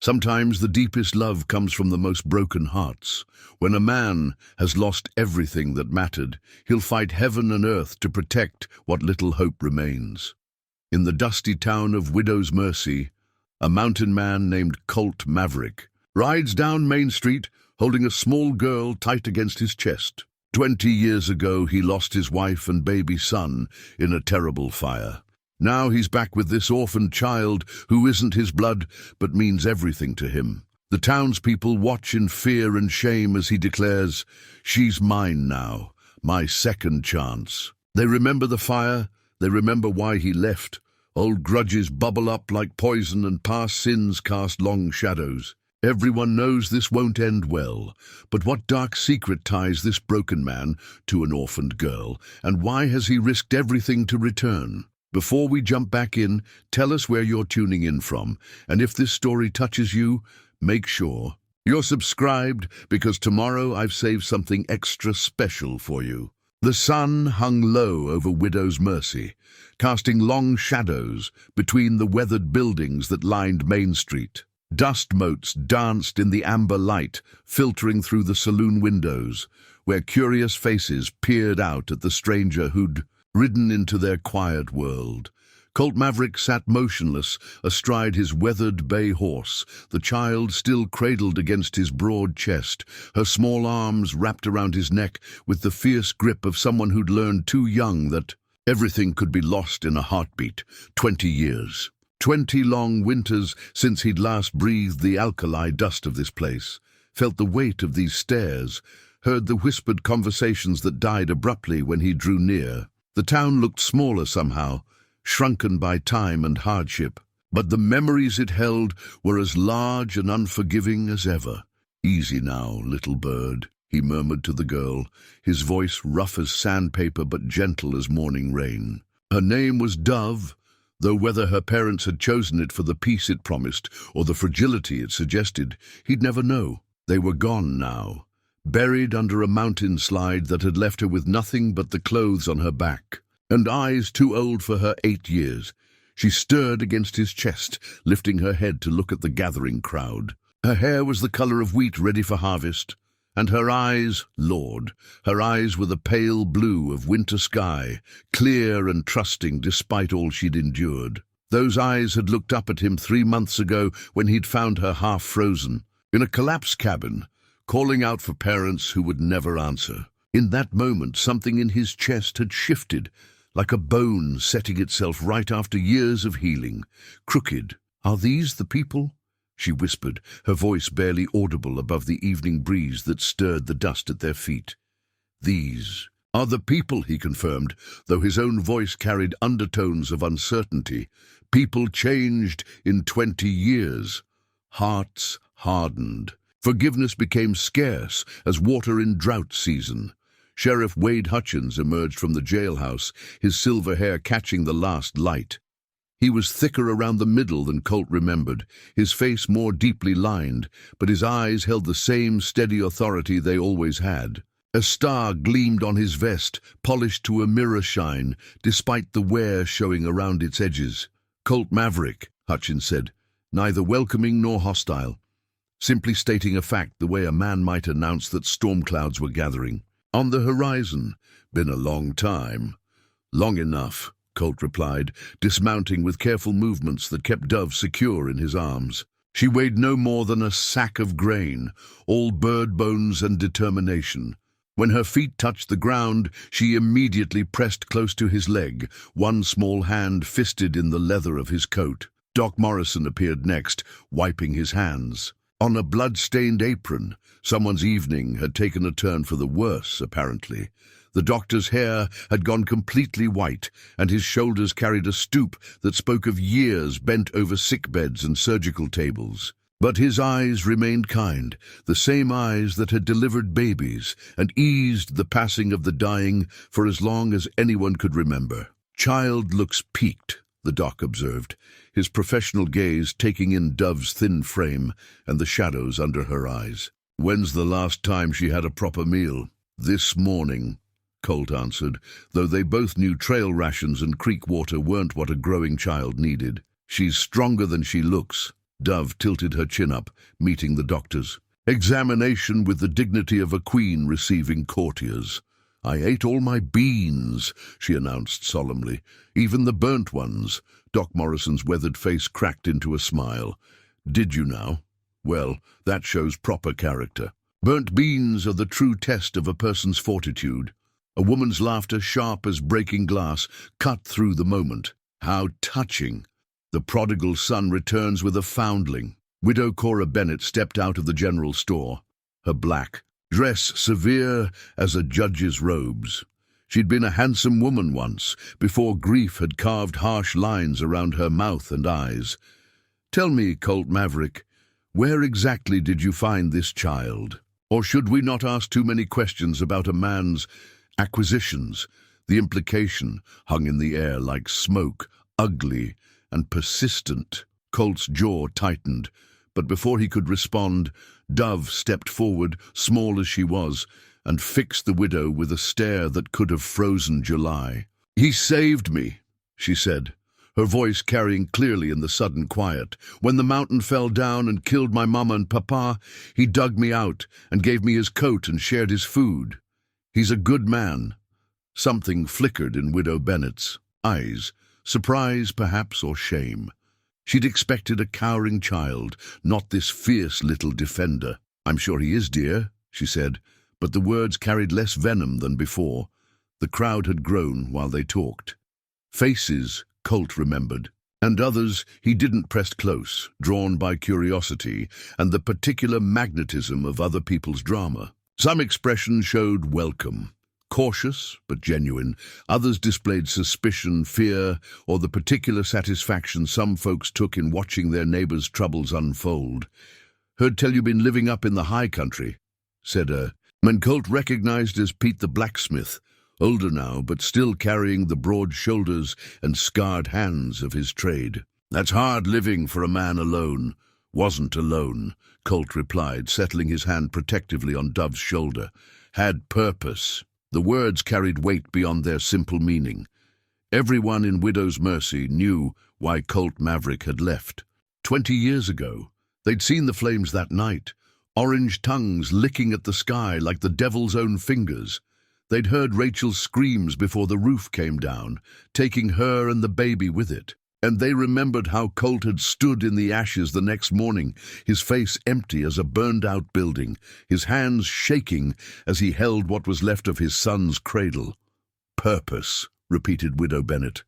Sometimes the deepest love comes from the most broken hearts. When a man has lost everything that mattered, he'll fight heaven and earth to protect what little hope remains. In the dusty town of Widow's Mercy, a mountain man named Colt Maverick rides down Main Street holding a small girl tight against his chest. 20 years ago, he lost his wife and baby son in a terrible fire. Now he's back with this orphaned child who isn't his blood but means everything to him. The townspeople watch in fear and shame as he declares, "She's mine now, my second chance." They remember the fire, they remember why he left. Old grudges bubble up like poison and past sins cast long shadows. Everyone knows this won't end well, but what dark secret ties this broken man to an orphaned girl, and why has he risked everything to return? Before we jump back in, tell us where you're tuning in from, and if this story touches you, make sure you're subscribed, because tomorrow I've saved something extra special for you. The sun hung low over Widow's Mercy, casting long shadows between the weathered buildings that lined Main Street. Dust motes danced in the amber light, filtering through the saloon windows, where curious faces peered out at the stranger who'd ridden into their quiet world. Colt Maverick sat motionless astride his weathered bay horse, the child still cradled against his broad chest, her small arms wrapped around his neck with the fierce grip of someone who'd learned too young that everything could be lost in a heartbeat. 20 years. 20 long winters since he'd last breathed the alkali dust of this place, felt the weight of these stairs, heard the whispered conversations that died abruptly when he drew near. The town looked smaller somehow, shrunken by time and hardship, but the memories it held were as large and unforgiving as ever. "Easy now, little bird," he murmured to the girl, his voice rough as sandpaper but gentle as morning rain. Her name was Dove, though whether her parents had chosen it for the peace it promised or the fragility it suggested, he'd never know. They were gone now, buried under a mountain slide that had left her with nothing but the clothes on her back, and eyes too old for her 8 years. She stirred against his chest, lifting her head to look at the gathering crowd. Her hair was the color of wheat ready for harvest, and her eyes, Lord, her eyes were the pale blue of winter sky, clear and trusting despite all she'd endured. Those eyes had looked up at him 3 months ago when he'd found her half frozen, in a collapsed cabin, calling out for parents who would never answer. In that moment, something in his chest had shifted, like a bone setting itself right after years of healing. Crooked. "Are these the people?" she whispered, her voice barely audible above the evening breeze that stirred the dust at their feet. "These are the people," he confirmed, though his own voice carried undertones of uncertainty. People changed in 20 years. Hearts hardened. Forgiveness became scarce as water in drought season. Sheriff Wade Hutchins emerged from the jailhouse, his silver hair catching the last light. He was thicker around the middle than Colt remembered, his face more deeply lined, but his eyes held the same steady authority they always had. A star gleamed on his vest, polished to a mirror shine, despite the wear showing around its edges. "Colt Maverick," Hutchins said, neither welcoming nor hostile, simply stating a fact the way a man might announce that storm clouds were gathering. "On the horizon. Been a long time." "Long enough," Colt replied, dismounting with careful movements that kept Dove secure in his arms. She weighed no more than a sack of grain, all bird bones and determination. When her feet touched the ground, she immediately pressed close to his leg, one small hand fisted in the leather of his coat. Doc Morrison appeared next, wiping his hands. On a blood-stained apron, someone's evening had taken a turn for the worse, apparently. The doctor's hair had gone completely white, and his shoulders carried a stoop that spoke of years bent over sickbeds and surgical tables. But his eyes remained kind, the same eyes that had delivered babies and eased the passing of the dying for as long as anyone could remember. "Child looks peaked," the doc observed, his professional gaze taking in Dove's thin frame and the shadows under her eyes. "When's the last time she had a proper meal?" "This morning," Colt answered, though they both knew trail rations and creek water weren't what a growing child needed. "She's stronger than she looks," Dove tilted her chin up, meeting the doctor's. Examination with the dignity of a queen receiving courtiers. I ate all my beans, she announced solemnly. Even the burnt ones. Doc Morrison's weathered face cracked into a smile. Did you now? Well, that shows proper character. Burnt beans are the true test of a person's fortitude. A woman's laughter, sharp as breaking glass, cut through the moment. How touching! The prodigal son returns with a foundling. Widow Cora Bennett stepped out of the general store, her black dress severe as a judge's robes. She'd been a handsome woman once, before grief had carved harsh lines around her mouth and eyes. Tell me, Colt Maverick, where exactly did you find this child? Or should we not ask too many questions about a man's acquisitions? The implication hung in the air like smoke, ugly and persistent. Colt's jaw tightened, but before he could respond, Dove stepped forward, small as she was, and fixed the widow with a stare that could have frozen July. "He saved me," she said, her voice carrying clearly in the sudden quiet. "When the mountain fell down and killed my mama and papa, he dug me out and gave me his coat and shared his food. He's a good man." Something flickered in Widow Bennett's eyes, surprise perhaps or shame. She'd expected a cowering child, not this fierce little defender. "I'm sure he is, dear," she said, but the words carried less venom than before. The crowd had grown while they talked. Faces, Colt remembered, and others he didn't press close, drawn by curiosity and the particular magnetism of other people's drama. Some expressions showed welcome, cautious but genuine. Others displayed suspicion, fear, or the particular satisfaction some folks took in watching their neighbors' troubles unfold. "Heard tell you been living up in the high country," said man Colt recognized as Pete the blacksmith, older now but still carrying the broad shoulders and scarred hands of his trade. "That's hard living for a man alone." "Wasn't alone," Colt replied, settling his hand protectively on Dove's shoulder. "Had purpose." The words carried weight beyond their simple meaning. Everyone in Widow's Mercy knew why Colt Maverick had left. 20 years ago, they'd seen the flames that night, orange tongues licking at the sky like the devil's own fingers. They'd heard Rachel's screams before the roof came down, taking her and the baby with it. And they remembered how Colt had stood in the ashes the next morning, his face empty as a burned-out building, his hands shaking as he held what was left of his son's cradle. "Purpose," repeated Widow Bennett,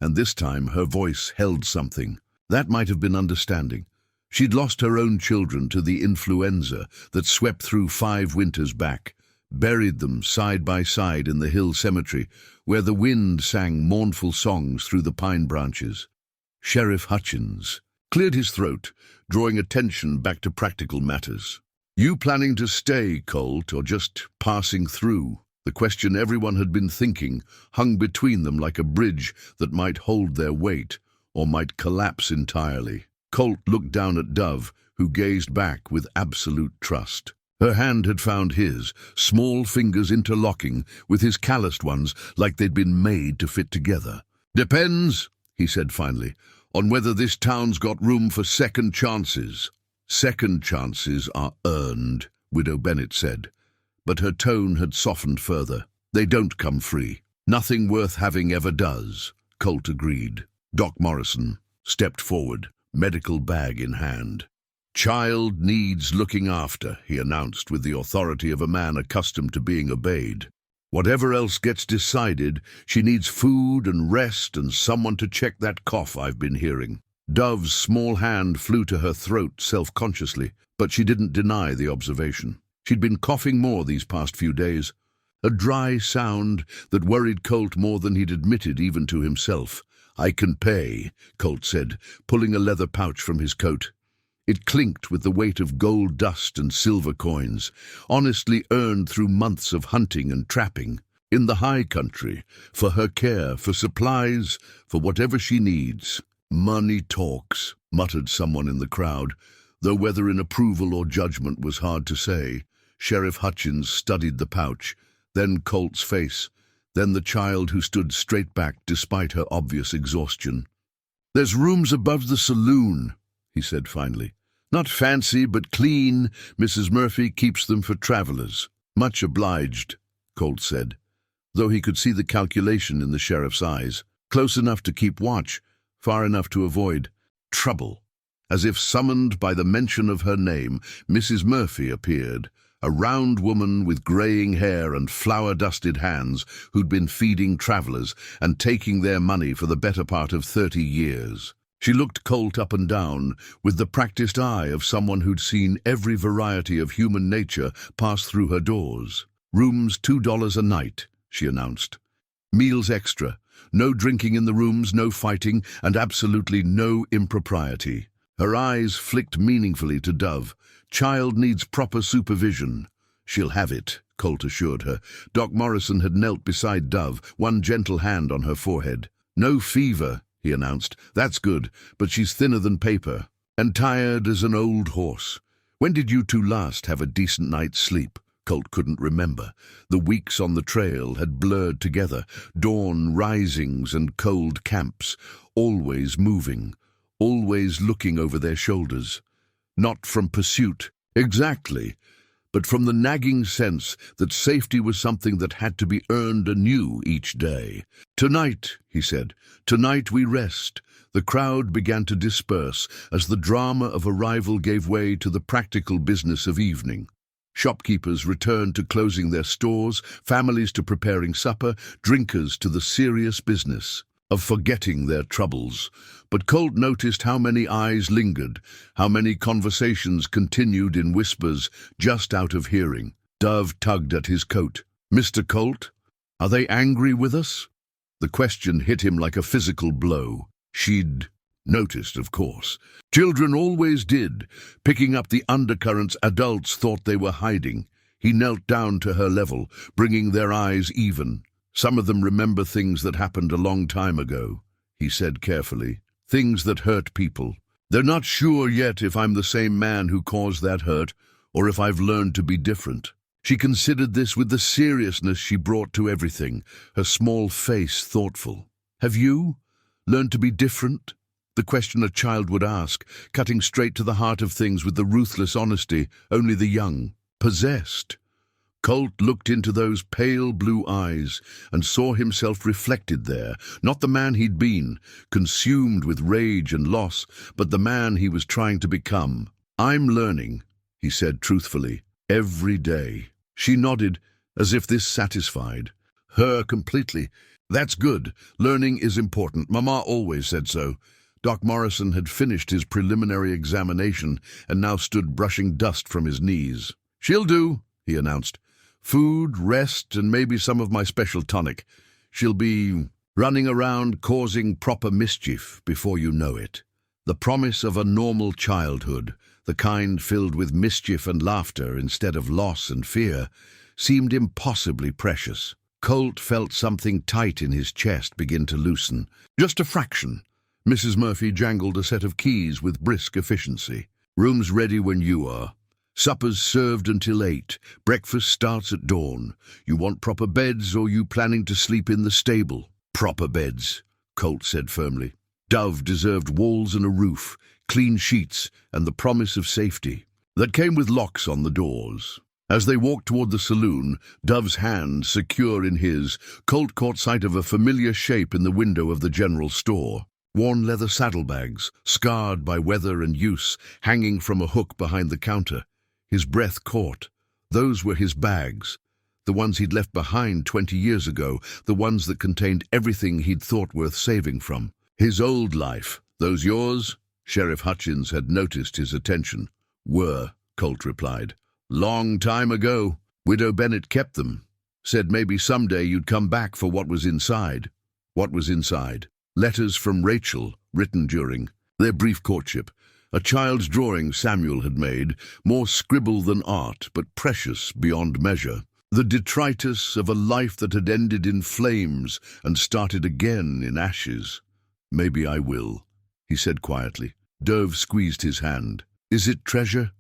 and this time her voice held something. That might have been understanding. She'd lost her own children to the influenza that swept through 5 winters back, buried them side by side in the hill cemetery, where the wind sang mournful songs through the pine branches. Sheriff Hutchins cleared his throat, drawing attention back to practical matters. "You planning to stay, Colt, or just passing through?" The question everyone had been thinking hung between them like a bridge that might hold their weight or might collapse entirely. Colt looked down at Dove, who gazed back with absolute trust. Her hand had found his, small fingers interlocking with his calloused ones like they'd been made to fit together. "Depends," he said finally, "on whether this town's got room for second chances." "Second chances are earned," Widow Bennett said, but her tone had softened further. "They don't come free. Nothing worth having ever does," Colt agreed. Doc Morrison stepped forward, medical bag in hand. "Child needs looking after," he announced with the authority of a man accustomed to being obeyed. "Whatever else gets decided, she needs food and rest and someone to check that cough I've been hearing." Dove's small hand flew to her throat self-consciously, but she didn't deny the observation. She'd been coughing more these past few days, a dry sound that worried Colt more than he'd admitted even to himself. "I can pay," Colt said, pulling a leather pouch from his coat. It clinked with the weight of gold dust and silver coins, honestly earned through months of hunting and trapping. In the high country, for her care, for supplies, for whatever she needs. "Money talks," muttered someone in the crowd, though whether in approval or judgment was hard to say. Sheriff Hutchins studied the pouch, then Colt's face, then the child who stood straight back despite her obvious exhaustion. "There's rooms above the saloon," he said finally. "Not fancy, but clean. Mrs. Murphy keeps them for travelers." "Much obliged," Colt said, though he could see the calculation in the sheriff's eyes. Close enough to keep watch, far enough to avoid trouble. As if summoned by the mention of her name, Mrs. Murphy appeared, a round woman with graying hair and flour-dusted hands who'd been feeding travelers and taking their money for the better part of 30 years. She looked Colt up and down with the practiced eye of someone who'd seen every variety of human nature pass through her doors. "Rooms $2 a night," she announced. "Meals extra. No drinking in the rooms, no fighting, and absolutely no impropriety." Her eyes flicked meaningfully to Dove. "Child needs proper supervision." "She'll have it," Colt assured her. Doc Morrison had knelt beside Dove, one gentle hand on her forehead. "No fever," he announced. "That's good, but she's thinner than paper. And tired as an old horse. When did you two last have a decent night's sleep?" Colt couldn't remember. The weeks on the trail had blurred together, dawn risings and cold camps, always moving, always looking over their shoulders. Not from pursuit, exactly, but from the nagging sense that safety was something that had to be earned anew each day. "Tonight," he said, "tonight we rest." The crowd began to disperse as the drama of arrival gave way to the practical business of evening. Shopkeepers returned to closing their stores, families to preparing supper, drinkers to the serious business of forgetting their troubles. But Colt noticed how many eyes lingered, how many conversations continued in whispers just out of hearing. Dove tugged at his coat. "Mr. Colt, are they angry with us?" The question hit him like a physical blow. She'd noticed, of course. Children always did, picking up the undercurrents adults thought they were hiding. He knelt down to her level, bringing their eyes even. "Some of them remember things that happened a long time ago," he said carefully. "Things that hurt people. They're not sure yet if I'm the same man who caused that hurt, or if I've learned to be different." She considered this with the seriousness she brought to everything, her small face thoughtful. "Have you learned to be different?" The question a child would ask, cutting straight to the heart of things with the ruthless honesty only the young possessed. Colt looked into those pale blue eyes and saw himself reflected there, not the man he'd been, consumed with rage and loss, but the man he was trying to become. "I'm learning," he said truthfully, "every day." She nodded, as if this satisfied her completely. "That's good. Learning is important. Mama always said so." Doc Morrison had finished his preliminary examination and now stood brushing dust from his knees. "She'll do," he announced. "Food, rest, and maybe some of my special tonic. She'll be running around causing proper mischief before you know it." The promise of a normal childhood, the kind filled with mischief and laughter instead of loss and fear, seemed impossibly precious. Colt felt something tight in his chest begin to loosen. Just a fraction. Mrs. Murphy jangled a set of keys with brisk efficiency. "Room's ready when you are. Supper's served until 8. Breakfast starts at dawn. You want proper beds, or you planning to sleep in the stable?" "Proper beds," Colt said firmly. Dove deserved walls and a roof, clean sheets, and the promise of safety. That came with locks on the doors. As they walked toward the saloon, Dove's hand secure in his, Colt caught sight of a familiar shape in the window of the general store. Worn leather saddlebags, scarred by weather and use, hanging from a hook behind the counter. His breath caught. Those were his bags. The ones he'd left behind 20 years ago, the ones that contained everything he'd thought worth saving from. His old life. "Those yours?" Sheriff Hutchins had noticed his attention. "Were," Colt replied. "Long time ago. Widow Bennett kept them. Said maybe someday you'd come back for what was inside." "What was inside?" "Letters from Rachel, written during their brief courtship. A child's drawing Samuel had made, more scribble than art, but precious beyond measure. The detritus of a life that had ended in flames and started again in ashes." "Maybe I will," he said quietly. Dove squeezed his hand. "Is it treasure?"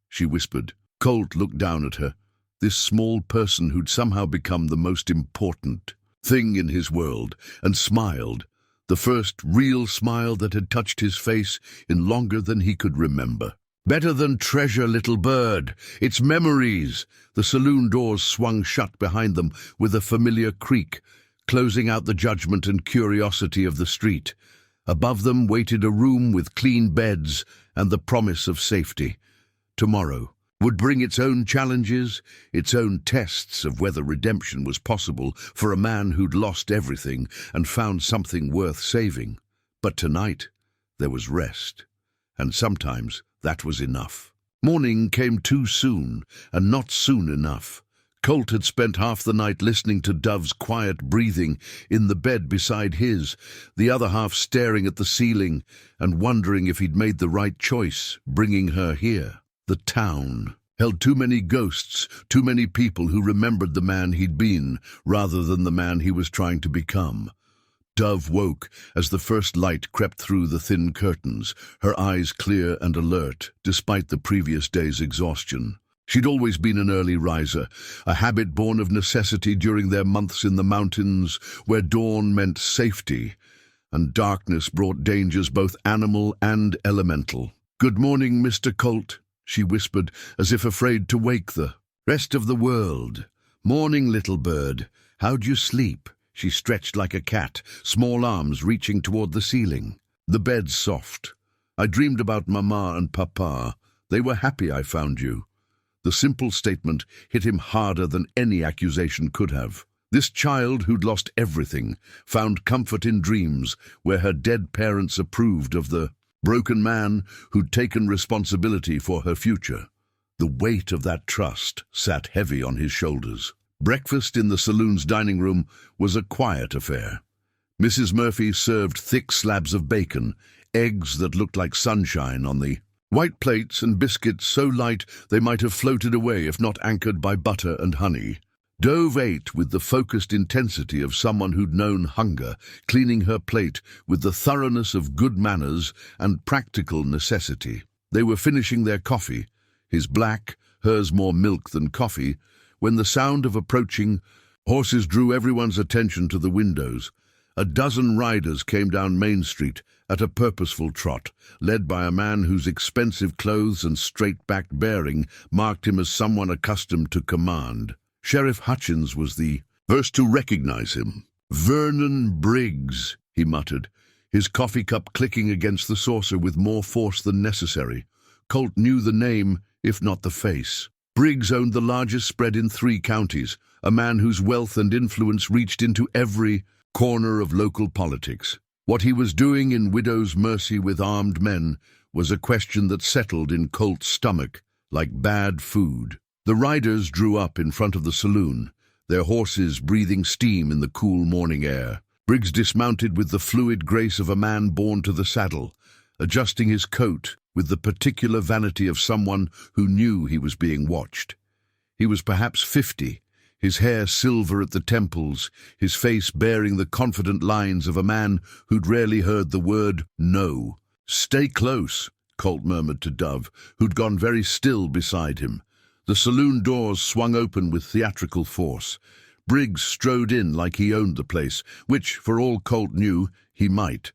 she whispered. Colt looked down at her, this small person who'd somehow become the most important thing in his world, and smiled. the first real smile that had touched his face in longer than he could remember. "Better than treasure, little bird. It's memories." The saloon doors swung shut behind them with a familiar creak, closing out the judgment and curiosity of the street. Above them waited a room with clean beds and the promise of safety. Tomorrow would bring its own challenges, its own tests of whether redemption was possible for a man who'd lost everything and found something worth saving. But tonight, there was rest. And sometimes that was enough. Morning came too soon, and not soon enough. Colt had spent half the night listening to Dove's quiet breathing in the bed beside his, the other half staring at the ceiling and wondering if he'd made the right choice, bringing her here. The town held too many ghosts, too many people who remembered the man he'd been, rather than the man he was trying to become. Dove woke as the first light crept through the thin curtains, her eyes clear and alert, despite the previous day's exhaustion. She'd always been an early riser, a habit born of necessity during their months in the mountains, where dawn meant safety, and darkness brought dangers both animal and elemental. "Good morning, Mr. Colt," she whispered, as if afraid to wake the rest of the world. "Morning, little bird. How'd you sleep?" She stretched like a cat, small arms reaching toward the ceiling. "The bed's soft. I dreamed about Mama and Papa. They were happy I found you." The simple statement hit him harder than any accusation could have. This child who'd lost everything found comfort in dreams where her dead parents approved of the broken man who'd taken responsibility for her future. The weight of that trust sat heavy on his shoulders. Breakfast in the saloon's dining room was a quiet affair. Mrs. Murphy served thick slabs of bacon, eggs that looked like sunshine on the white plates, and biscuits so light they might have floated away if not anchored by butter and honey. Dove ate with the focused intensity of someone who'd known hunger, cleaning her plate with the thoroughness of good manners and practical necessity. They were finishing their coffee, his black, hers more milk than coffee, when the sound of approaching horses drew everyone's attention to the windows. A dozen riders came down Main Street at a purposeful trot, led by a man whose expensive clothes and straight-backed bearing marked him as someone accustomed to command. Sheriff Hutchins was the first to recognize him. "Vernon Briggs," he muttered, his coffee cup clicking against the saucer with more force than necessary. Colt knew the name, if not the face. Briggs owned the largest spread in 3 counties, a man whose wealth and influence reached into every corner of local politics. What he was doing in Widow's Mercy with armed men was a question that settled in Colt's stomach like bad food. The riders drew up in front of the saloon, their horses breathing steam in the cool morning air. Briggs dismounted with the fluid grace of a man born to the saddle, adjusting his coat with the particular vanity of someone who knew he was being watched. He was perhaps 50, his hair silver at the temples, his face bearing the confident lines of a man who'd rarely heard the word no. "Stay close," Colt murmured to Dove, who'd gone very still beside him. The saloon doors swung open with theatrical force. Briggs strode in like he owned the place, which, for all Colt knew, he might.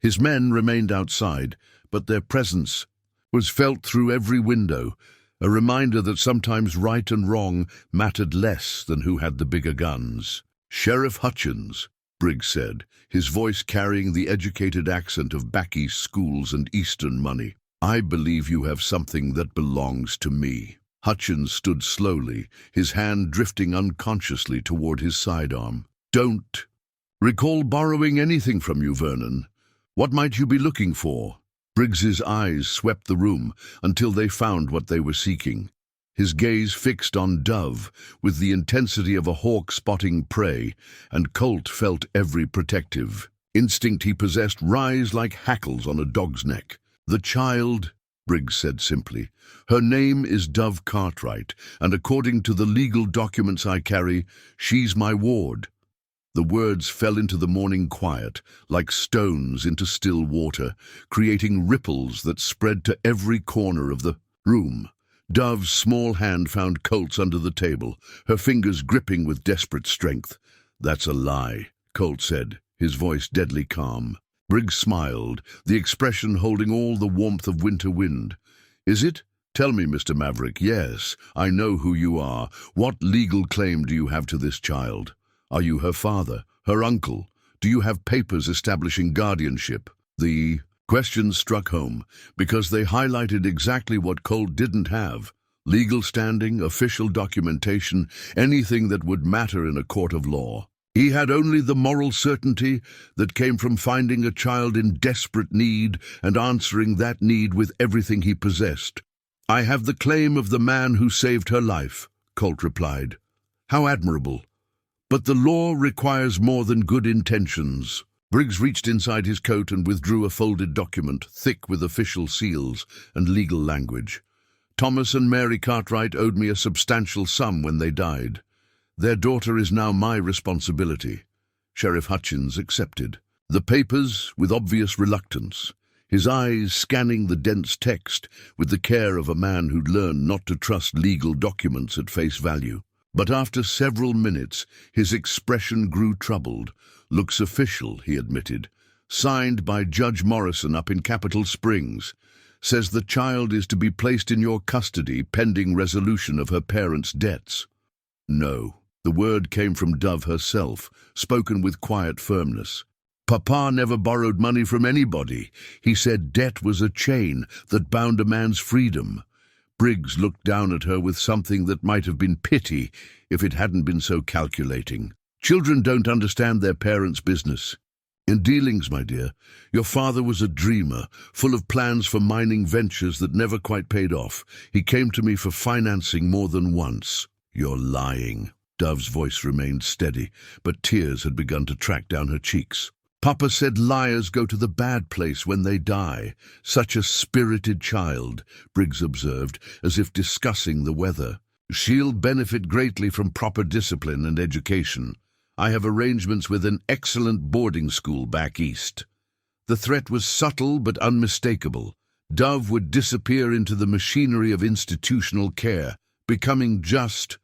His men remained outside, but their presence was felt through every window, a reminder that sometimes right and wrong mattered less than who had the bigger guns. "Sheriff Hutchins," Briggs said, his voice carrying the educated accent of back east schools and Eastern money. "I believe you have something that belongs to me." Hutchins stood slowly, his hand drifting unconsciously toward his sidearm. "Don't recall borrowing anything from you, Vernon. What might you be looking for?" Briggs's eyes swept the room until they found what they were seeking. His gaze fixed on Dove with the intensity of a hawk spotting prey, and Colt felt every protective instinct he possessed rise like hackles on a dog's neck. "The child," Briggs said simply. "Her name is Dove Cartwright, and according to the legal documents I carry, she's my ward." The words fell into the morning quiet, like stones into still water, creating ripples that spread to every corner of the room. Dove's small hand found Colt's under the table, her fingers gripping with desperate strength. "That's a lie," Colt said, his voice deadly calm. Briggs smiled, the expression holding all the warmth of winter wind. "Is it? Tell me, Mr. Maverick. Yes, I know who you are. What legal claim do you have to this child? Are you her father, her uncle? Do you have papers establishing guardianship?" The questions struck home, because they highlighted exactly what Colt didn't have: legal standing, official documentation, anything that would matter in a court of law. He had only the moral certainty that came from finding a child in desperate need and answering that need with everything he possessed. "I have the claim of the man who saved her life," Colt replied. "How admirable. But the law requires more than good intentions." Briggs reached inside his coat and withdrew a folded document, thick with official seals and legal language. "Thomas and Mary Cartwright owed me a substantial sum when they died. Their daughter is now my responsibility." Sheriff Hutchins accepted the papers with obvious reluctance, his eyes scanning the dense text with the care of a man who'd learned not to trust legal documents at face value. But after several minutes, his expression grew troubled. "Looks official," he admitted. "Signed by Judge Morrison up in Capitol Springs. Says the child is to be placed in your custody pending resolution of her parents' debts." "No." The word came from Dove herself, spoken with quiet firmness. "Papa never borrowed money from anybody. He said debt was a chain that bound a man's freedom." Briggs looked down at her with something that might have been pity if it hadn't been so calculating. "Children don't understand their parents' business. In dealings, my dear, your father was a dreamer, full of plans for mining ventures that never quite paid off. He came to me for financing more than once." "You're lying." Dove's voice remained steady, but tears had begun to track down her cheeks. "Papa said liars go to the bad place when they die. Such a spirited child," Briggs observed, as if discussing the weather. "She'll benefit greatly from proper discipline and education. I have arrangements with an excellent boarding school back east." The threat was subtle but unmistakable. Dove would disappear into the machinery of institutional care, becoming just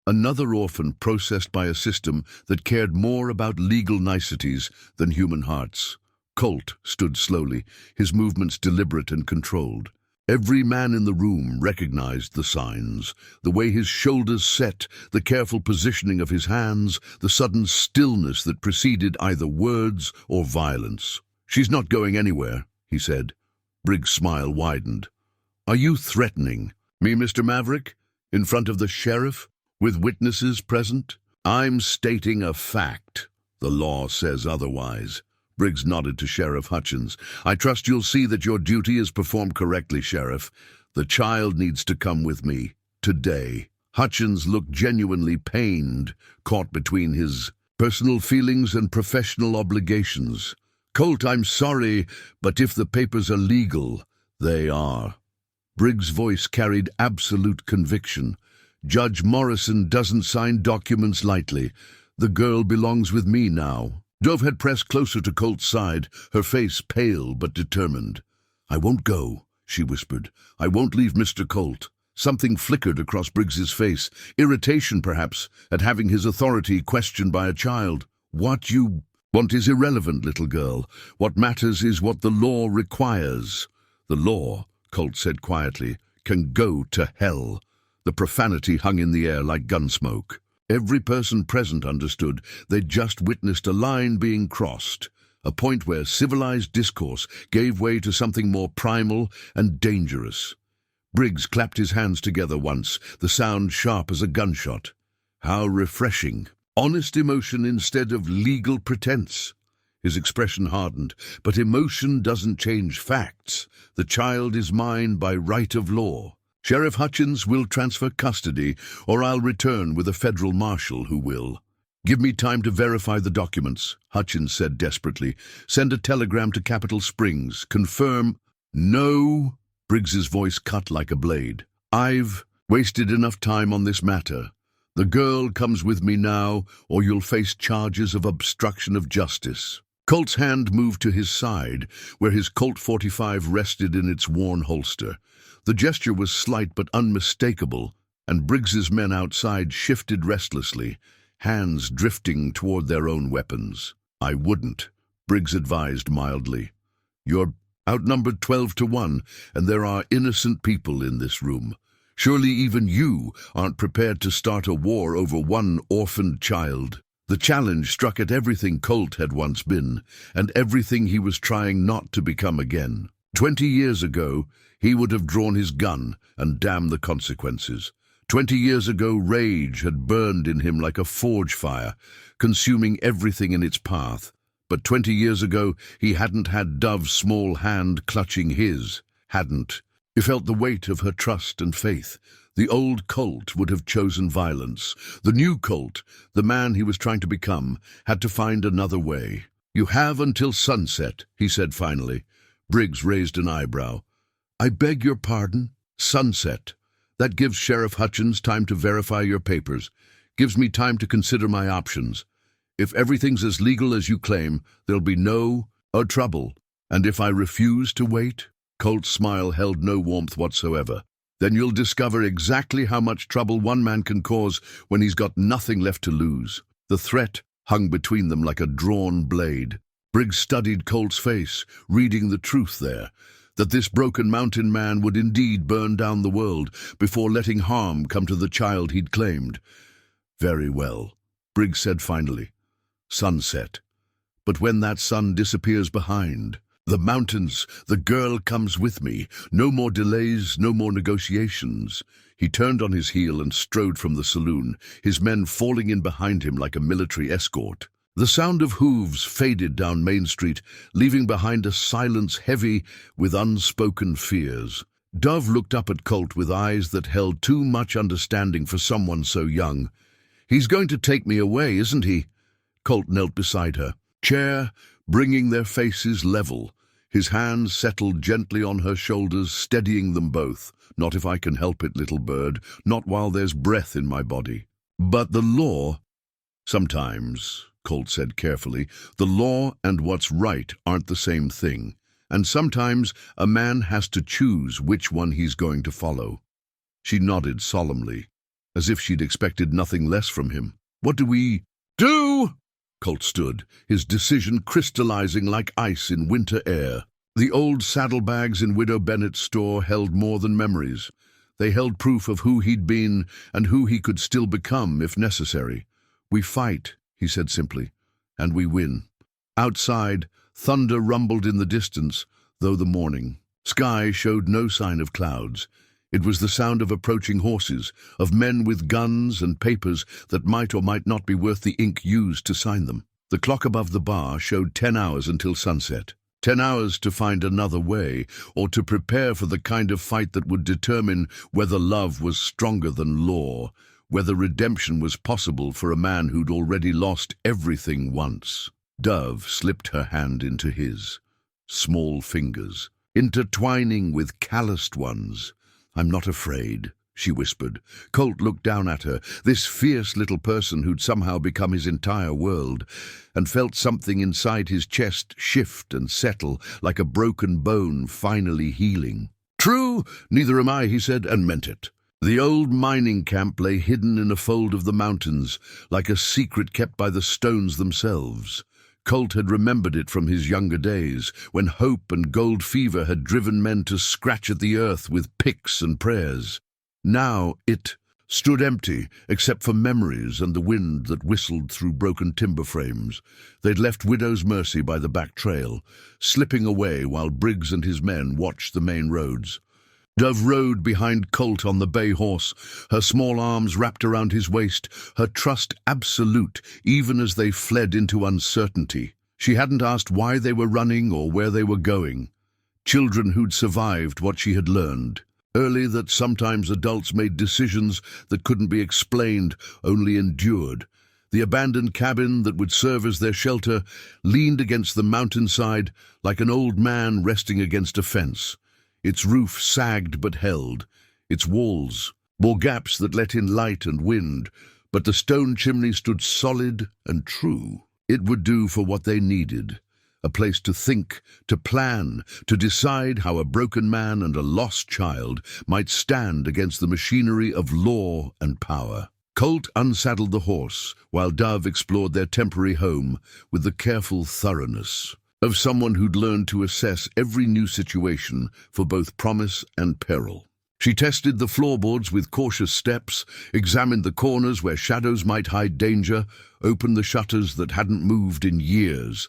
another orphan processed by a system that cared more about legal niceties than human hearts. Colt stood slowly, his movements deliberate and controlled. Every man in the room recognized the signs: the way his shoulders set, the careful positioning of his hands, the sudden stillness that preceded either words or violence. "She's not going anywhere," he said. Briggs' smile widened. "Are you threatening me, Mr. Maverick, in front of the sheriff? With witnesses present?" "I'm stating a fact. The law says otherwise." Briggs nodded to Sheriff Hutchins. "I trust you'll see that your duty is performed correctly, Sheriff. The child needs to come with me. Today." Hutchins looked genuinely pained, caught between his personal feelings and professional obligations. "Colt, I'm sorry, but if the papers are legal, they are." Briggs' voice carried absolute conviction. "Judge Morrison doesn't sign documents lightly. The girl belongs with me now." Dove had pressed closer to Colt's side, her face pale but determined. "I won't go," she whispered. "I won't leave Mr. Colt." Something flickered across Briggs's face, irritation perhaps, at having his authority questioned by a child. "What you want is irrelevant, little girl. What matters is what the law requires." "The law," Colt said quietly, "can go to hell." The profanity hung in the air like gunsmoke. Every person present understood they'd just witnessed a line being crossed, a point where civilized discourse gave way to something more primal and dangerous. Briggs clapped his hands together once, the sound sharp as a gunshot. How refreshing. Honest emotion instead of legal pretense. His expression hardened. "But emotion doesn't change facts. The child is mine by right of law. Sheriff Hutchins will transfer custody, or I'll return with a federal marshal who will." "Give me time to verify the documents," Hutchins said desperately. "Send a telegram to Capitol Springs. Confirm." "No," Briggs's voice cut like a blade. "I've wasted enough time on this matter. The girl comes with me now, or you'll face charges of obstruction of justice." Colt's hand moved to his side, where his Colt .45 rested in its worn holster. The gesture was slight but unmistakable, and Briggs's men outside shifted restlessly, hands drifting toward their own weapons. I wouldn't, Briggs advised mildly. You're outnumbered 12-1, and there are innocent people in this room. Surely even you aren't prepared to start a war over one orphaned child. The challenge struck at everything Colt had once been, and everything he was trying not to become again. 20 years ago, he would have drawn his gun and damned the consequences. 20 years ago, rage had burned in him like a forge fire, consuming everything in its path. But 20 years ago, he hadn't had Dove's small hand clutching his. Hadn't. He felt the weight of her trust and faith. The old Colt would have chosen violence. The new Colt, the man he was trying to become, had to find another way. You have until sunset, he said finally. Briggs raised an eyebrow. I beg your pardon? Sunset. That gives Sheriff Hutchins time to verify your papers. Gives me time to consider my options. If everything's as legal as you claim, there'll be no trouble. And if I refuse to wait? Colt's smile held no warmth whatsoever. Then you'll discover exactly how much trouble one man can cause when he's got nothing left to lose. The threat hung between them like a drawn blade. Briggs studied Colt's face, reading the truth there, that this broken mountain man would indeed burn down the world before letting harm come to the child he'd claimed. Very well, Briggs said finally. Sunset. But when that sun disappears behind the mountains, the girl comes with me. No more delays, no more negotiations. He turned on his heel and strode from the saloon, his men falling in behind him like a military escort. The sound of hooves faded down Main Street, leaving behind a silence heavy with unspoken fears. Dove looked up at Colt with eyes that held too much understanding for someone so young. He's going to take me away, isn't he? Colt knelt beside her, chair bringing their faces level. His hands settled gently on her shoulders, steadying them both. Not if I can help it, little bird, not while there's breath in my body. But the law... Sometimes, Colt said carefully, the law and what's right aren't the same thing. And sometimes a man has to choose which one he's going to follow. She nodded solemnly, as if she'd expected nothing less from him. What do we do? Colt stood, his decision crystallizing like ice in winter air. The old saddlebags in Widow Bennett's store held more than memories. They held proof of who he'd been and who he could still become if necessary. We fight, he said simply, and we win. Outside, thunder rumbled in the distance, though the morning sky showed no sign of clouds. It was the sound of approaching horses, of men with guns and papers that might or might not be worth the ink used to sign them. The clock above the bar showed 10 hours until sunset. 10 hours to find another way, or to prepare for the kind of fight that would determine whether love was stronger than law, whether redemption was possible for a man who'd already lost everything once. Dove slipped her hand into his, small fingers, intertwining with calloused ones. I'm not afraid, she whispered. Colt looked down at her, this fierce little person who'd somehow become his entire world, and felt something inside his chest shift and settle like a broken bone finally healing. True, neither am I, he said, and meant it. The old mining camp lay hidden in a fold of the mountains, like a secret kept by the stones themselves. Colt had remembered it from his younger days, when hope and gold fever had driven men to scratch at the earth with picks and prayers. Now it stood empty, except for memories and the wind that whistled through broken timber frames. They'd left Widow's Mercy by the back trail, slipping away while Briggs and his men watched the main roads. Dove rode behind Colt on the bay horse, her small arms wrapped around his waist, her trust absolute even as they fled into uncertainty. She hadn't asked why they were running or where they were going. Children who'd survived what she had learned. Early that sometimes adults made decisions that couldn't be explained, only endured. The abandoned cabin that would serve as their shelter leaned against the mountainside like an old man resting against a fence. Its roof sagged but held. Its walls bore gaps that let in light and wind, but the stone chimney stood solid and true. It would do for what they needed. A place to think, to plan, to decide how a broken man and a lost child might stand against the machinery of law and power. Colt unsaddled the horse, while Dove explored their temporary home with the careful thoroughness of someone who'd learned to assess every new situation for both promise and peril. She tested the floorboards with cautious steps, examined the corners where shadows might hide danger, opened the shutters that hadn't moved in years.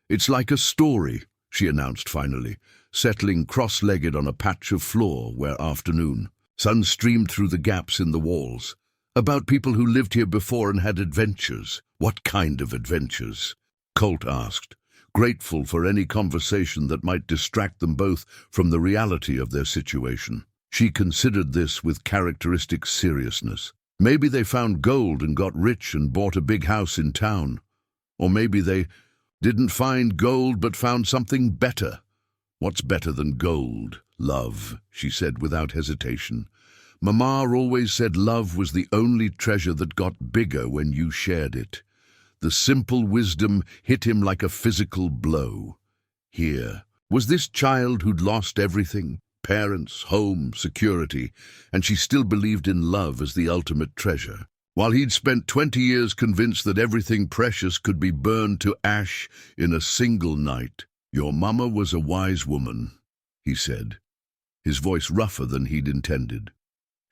"It's like a story," she announced finally, settling cross-legged on a patch of floor where afternoon sun streamed through the gaps in the walls. "About people who lived here before and had adventures." "What kind of adventures?" Colt asked, grateful for any conversation that might distract them both from the reality of their situation. She considered this with characteristic seriousness. Maybe they found gold and got rich and bought a big house in town. Or maybe they didn't find gold but found something better. "What's better than gold?" "Love," she said without hesitation. "Mama always said love was the only treasure that got bigger when you shared it." The simple wisdom hit him like a physical blow. Here was this child who'd lost everything, parents, home, security, and she still believed in love as the ultimate treasure. While he'd spent 20 years convinced that everything precious could be burned to ash in a single night. "Your mama was a wise woman," he said, his voice rougher than he'd intended.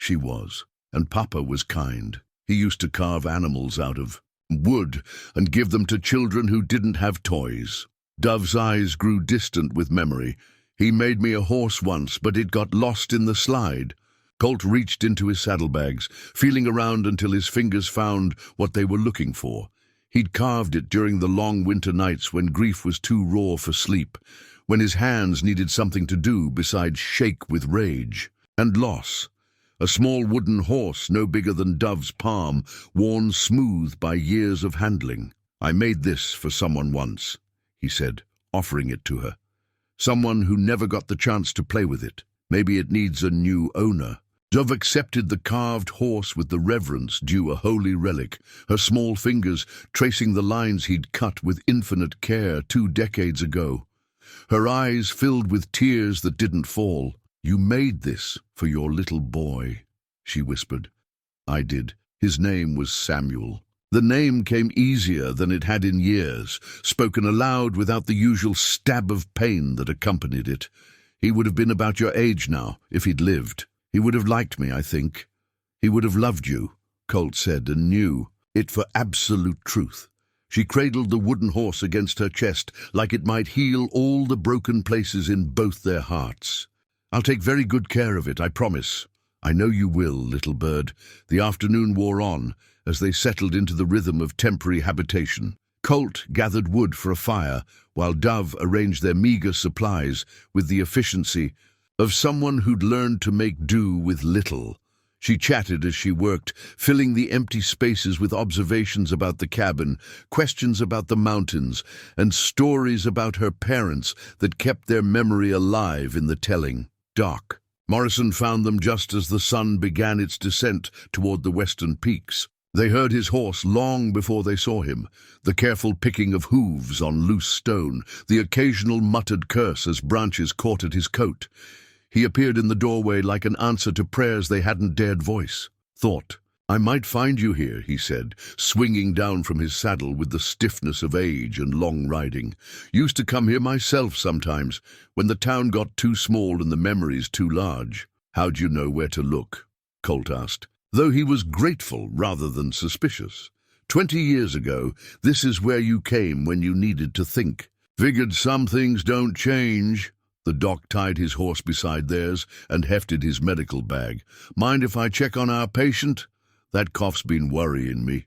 "She was, and Papa was kind. He used to carve animals out of wood and give them to children who didn't have toys." Dove's eyes grew distant with memory. "He made me a horse once, but it got lost in the slide." Colt reached into his saddlebags, feeling around until his fingers found what they were looking for. He'd carved it during the long winter nights when grief was too raw for sleep, when his hands needed something to do besides shake with rage and loss. A small wooden horse no bigger than Dove's palm, worn smooth by years of handling. "I made this for someone once," he said, offering it to her. "Someone who never got the chance to play with it. Maybe it needs a new owner." Dove accepted the carved horse with the reverence due a holy relic, her small fingers tracing the lines he'd cut with infinite care 2 decades ago. Her eyes filled with tears that didn't fall. "You made this for your little boy," she whispered. "I did. His name was Samuel." The name came easier than it had in years, spoken aloud without the usual stab of pain that accompanied it. "He would have been about your age now, if he'd lived. He would have liked me, I think. He would have loved you," Colt said, and knew it for absolute truth. She cradled the wooden horse against her chest like it might heal all the broken places in both their hearts. "I'll take very good care of it, I promise." "I know you will, little bird." The afternoon wore on as they settled into the rhythm of temporary habitation. Colt gathered wood for a fire, while Dove arranged their meager supplies with the efficiency of someone who'd learned to make do with little. She chatted as she worked, filling the empty spaces with observations about the cabin, questions about the mountains, and stories about her parents that kept their memory alive in the telling. Doc Morrison found them just as the sun began its descent toward the western peaks. They heard his horse long before they saw him, the careful picking of hooves on loose stone, the occasional muttered curse as branches caught at his coat. He appeared in the doorway like an answer to prayers they hadn't dared voice. "Thought I might find you here," he said, swinging down from his saddle with the stiffness of age and long riding. "Used to come here myself sometimes, when the town got too small and the memories too large." "How'd you know where to look?" Colt asked, though he was grateful rather than suspicious. 20 years ago, this is where you came when you needed to think." "Figured some things don't change." The doc tied his horse beside theirs and hefted his medical bag. "Mind if I check on our patient? That cough's been worrying me."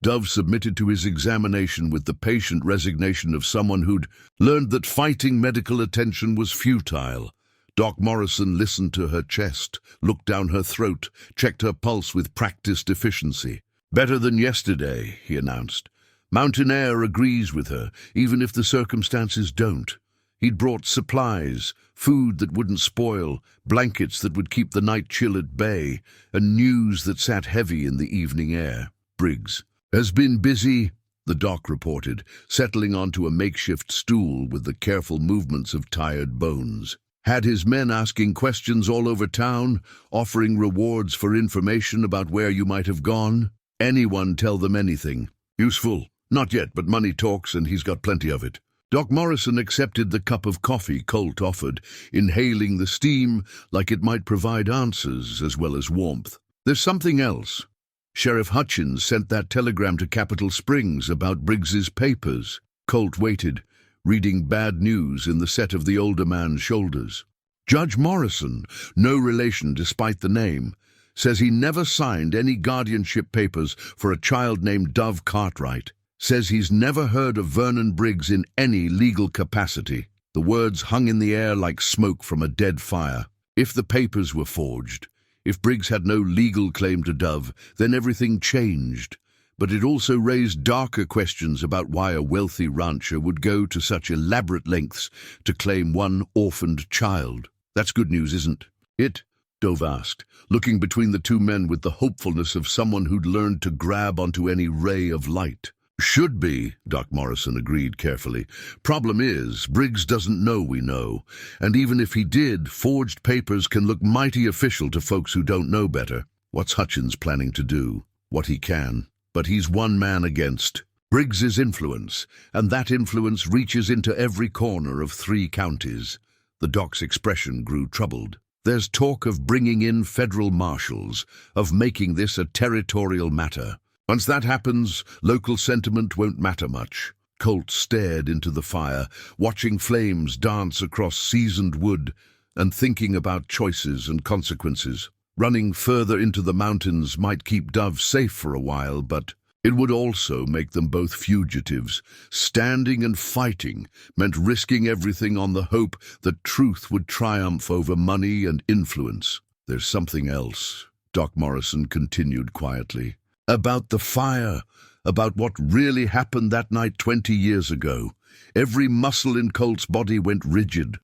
Dove submitted to his examination with the patient resignation of someone who'd learned that fighting medical attention was futile. Doc Morrison listened to her chest, looked down her throat, checked her pulse with practiced efficiency. "Better than yesterday," he announced. "Mountain air agrees with her, even if the circumstances don't." He'd brought supplies, food that wouldn't spoil, blankets that would keep the night chill at bay, and news that sat heavy in the evening air. "Briggs has been busy," the doc reported, settling onto a makeshift stool with the careful movements of tired bones. "Had his men asking questions all over town, offering rewards for information about where you might have gone." Anyone tell them anything. Useful? Not yet, but money talks and he's got plenty of it. Doc Morrison accepted the cup of coffee Colt offered, inhaling the steam like it might provide answers as well as warmth. There's something else. Sheriff Hutchins sent that telegram to Capitol Springs about Briggs's papers. Colt waited, reading bad news in the set of the older man's shoulders. Judge Morrison, no relation despite the name, says he never signed any guardianship papers for a child named Dove Cartwright. Says he's never heard of Vernon Briggs in any legal capacity. The words hung in the air like smoke from a dead fire. If the papers were forged, if Briggs had no legal claim to Dove, then everything changed. But it also raised darker questions about why a wealthy rancher would go to such elaborate lengths to claim one orphaned child. That's good news, isn't it? Dove asked, looking between the two men with the hopefulness of someone who'd learned to grab onto any ray of light. Should be, Doc Morrison agreed carefully. Problem is, Briggs doesn't know we know, and even if he did, forged papers can look mighty official to folks who don't know better. What's Hutchins planning to do? What he can. But he's one man against Briggs's influence, and that influence reaches into every corner of 3 counties. The doc's expression grew troubled. There's talk of bringing in federal marshals, of making this a territorial matter. Once that happens, local sentiment won't matter much. Colt stared into the fire, watching flames dance across seasoned wood and thinking about choices and consequences. Running further into the mountains might keep Dove safe for a while, but it would also make them both fugitives. Standing and fighting meant risking everything on the hope that truth would triumph over money and influence. There's something else, Doc Morrison continued quietly. About the fire, about what really happened that night 20 years ago. Every muscle in Colt's body went rigid.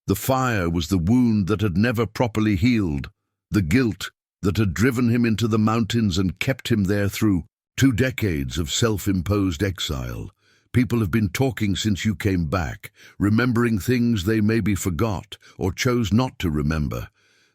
The fire was the wound that had never properly healed, the guilt that had driven him into the mountains and kept him there through 2 decades of self-imposed exile. People have been talking since you came back, remembering things they maybe forgot or chose not to remember.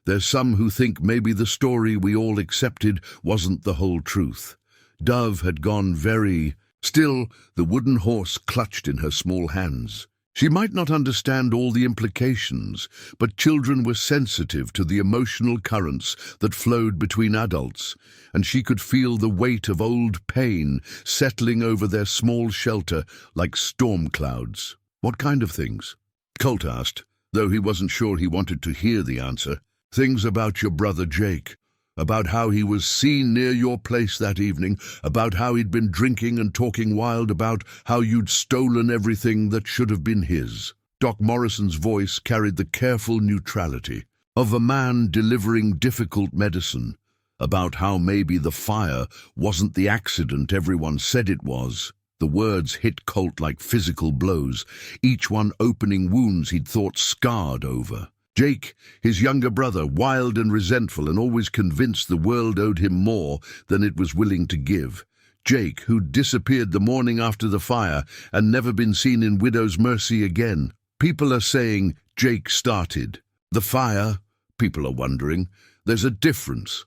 There's some who think maybe the story we all accepted wasn't the whole truth. Dove had gone very... Still, the wooden horse clutched in her small hands. She might not understand all the implications, but children were sensitive to the emotional currents that flowed between adults, and she could feel the weight of old pain settling over their small shelter like storm clouds. What kind of things? Colt asked, though he wasn't sure he wanted to hear the answer. Things about your brother Jake, about how he was seen near your place that evening, about how he'd been drinking and talking wild, about how you'd stolen everything that should have been his. Doc Morrison's voice carried the careful neutrality of a man delivering difficult medicine, about how maybe the fire wasn't the accident everyone said it was. The words hit Colt like physical blows, each one opening wounds he'd thought scarred over. Jake, his younger brother, wild and resentful and always convinced the world owed him more than it was willing to give. Jake, who'd disappeared the morning after the fire and never been seen in widow's mercy again. People are saying Jake started. The fire, people are wondering. There's a difference.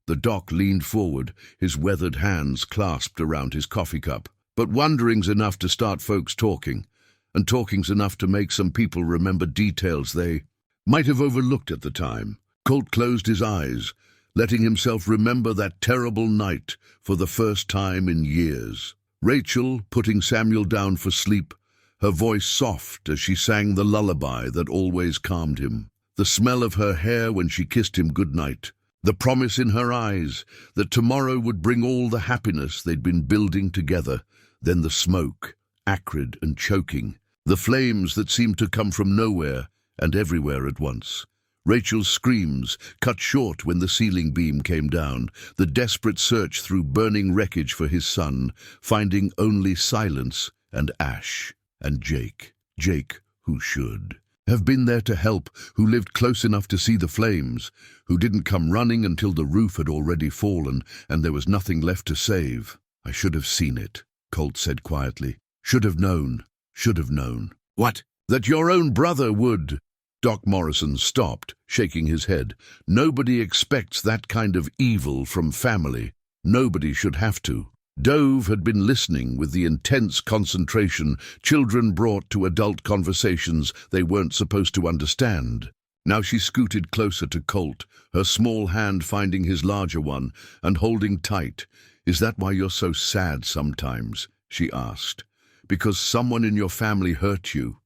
The doc leaned forward, his weathered hands clasped around his coffee cup. But wondering's enough to start folks talking, and talking's enough to make some people remember details they might have overlooked at the time. Colt closed his eyes, letting himself remember that terrible night for the first time in years. Rachel, putting Samuel down for sleep, her voice soft as she sang the lullaby that always calmed him. The smell of her hair when she kissed him goodnight. The promise in her eyes that tomorrow would bring all the happiness they'd been building together. Then the smoke, acrid and choking. The flames that seemed to come from nowhere and everywhere at once. Rachel's screams, cut short when the ceiling beam came down, the desperate search through burning wreckage for his son, finding only silence and ash. And Jake, who should have been there to help, who lived close enough to see the flames, who didn't come running until the roof had already fallen and there was nothing left to save. I should have seen it, Colt said quietly. Should have known. What? That your own brother would... Doc Morrison stopped, shaking his head. Nobody expects that kind of evil from family. Nobody should have to. Dove had been listening with the intense concentration children brought to adult conversations they weren't supposed to understand. Now she scooted closer to Colt, her small hand finding his larger one and holding tight. "Is that why you're so sad sometimes?" she asked. "Because someone in your family hurt you?"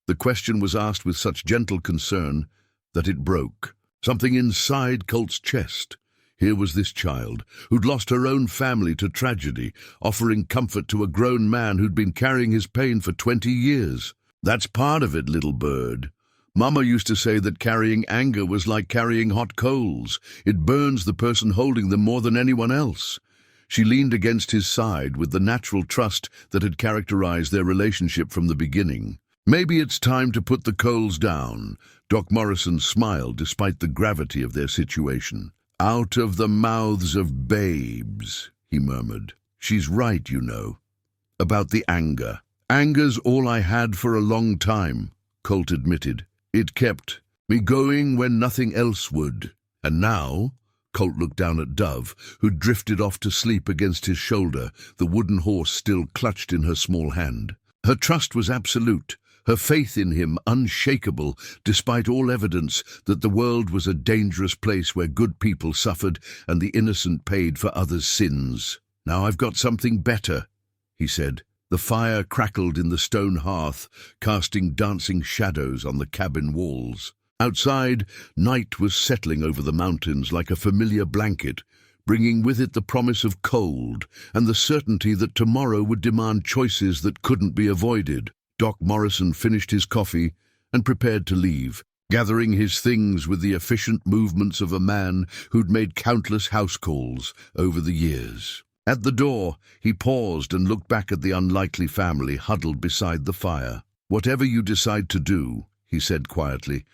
The question was asked with such gentle concern that it broke something inside Colt's chest. Here was this child, who'd lost her own family to tragedy, offering comfort to a grown man who'd been carrying his pain for 20 years. "That's part of it, little bird. Mama used to say that carrying anger was like carrying hot coals. It burns the person holding them more than anyone else." She leaned against his side with the natural trust that had characterized their relationship from the beginning. "Maybe it's time to put the coals down." Doc Morrison smiled despite the gravity of their situation. "Out of the mouths of babes," he murmured. "She's right, you know. About the anger. Anger's all I had for a long time," Colt admitted. "It kept me going when nothing else would. And now," Colt looked down at Dove, who drifted off to sleep against his shoulder, the wooden horse still clutched in her small hand. Her trust was absolute, her faith in him unshakable, despite all evidence that the world was a dangerous place where good people suffered and the innocent paid for others' sins. "Now I've got something better," he said. The fire crackled in the stone hearth, casting dancing shadows on the cabin walls. Outside, night was settling over the mountains like a familiar blanket, bringing with it the promise of cold and the certainty that tomorrow would demand choices that couldn't be avoided. Doc Morrison finished his coffee and prepared to leave, gathering his things with the efficient movements of a man who'd made countless house calls over the years. At the door, he paused and looked back at the unlikely family huddled beside the fire. "Whatever you decide to do," he said quietly,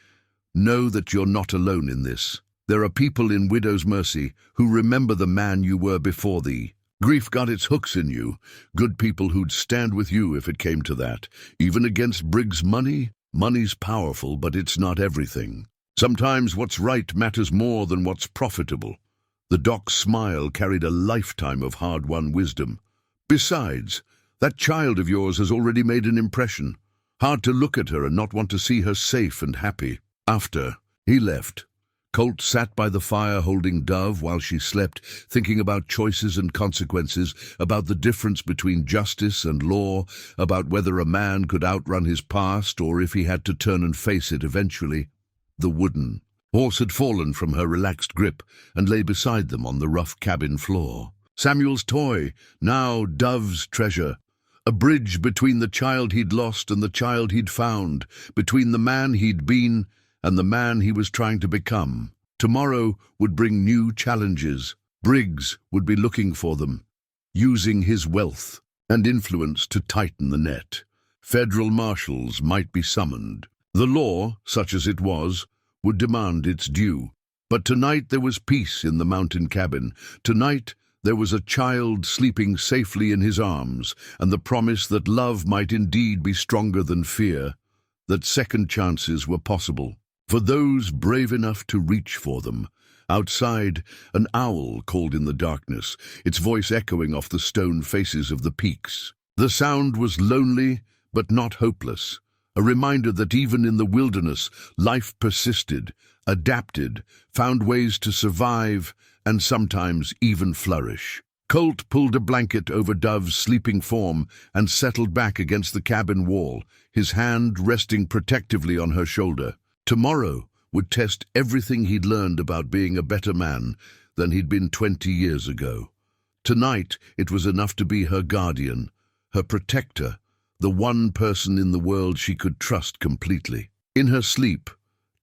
"know that you're not alone in this. There are people in Widow's Mercy who remember the man you were before thee. Grief got its hooks in you, good people who'd stand with you if it came to that. Even against Briggs' money, money's powerful, but it's not everything. Sometimes what's right matters more than what's profitable." The doc's smile carried a lifetime of hard-won wisdom. "Besides, that child of yours has already made an impression. Hard to look at her and not want to see her safe and happy." After he left, Colt sat by the fire holding Dove while she slept, thinking about choices and consequences, about the difference between justice and law, about whether a man could outrun his past or if he had to turn and face it eventually. The wooden horse had fallen from her relaxed grip and lay beside them on the rough cabin floor. Samuel's toy, now Dove's treasure. A bridge between the child he'd lost and the child he'd found, between the man he'd been and the man he was trying to become. Tomorrow would bring new challenges. Briggs would be looking for them, using his wealth and influence to tighten the net. Federal marshals might be summoned. The law, such as it was, would demand its due. But tonight there was peace in the mountain cabin. Tonight there was a child sleeping safely in his arms, and the promise that love might indeed be stronger than fear, that second chances were possible for those brave enough to reach for them. Outside, an owl called in the darkness, its voice echoing off the stone faces of the peaks. The sound was lonely, but not hopeless, a reminder that even in the wilderness, life persisted, adapted, found ways to survive, and sometimes even flourish. Colt pulled a blanket over Dove's sleeping form and settled back against the cabin wall, his hand resting protectively on her shoulder. Tomorrow would test everything he'd learned about being a better man than he'd been 20 years ago. Tonight it was enough to be her guardian, her protector, the one person in the world she could trust completely. In her sleep,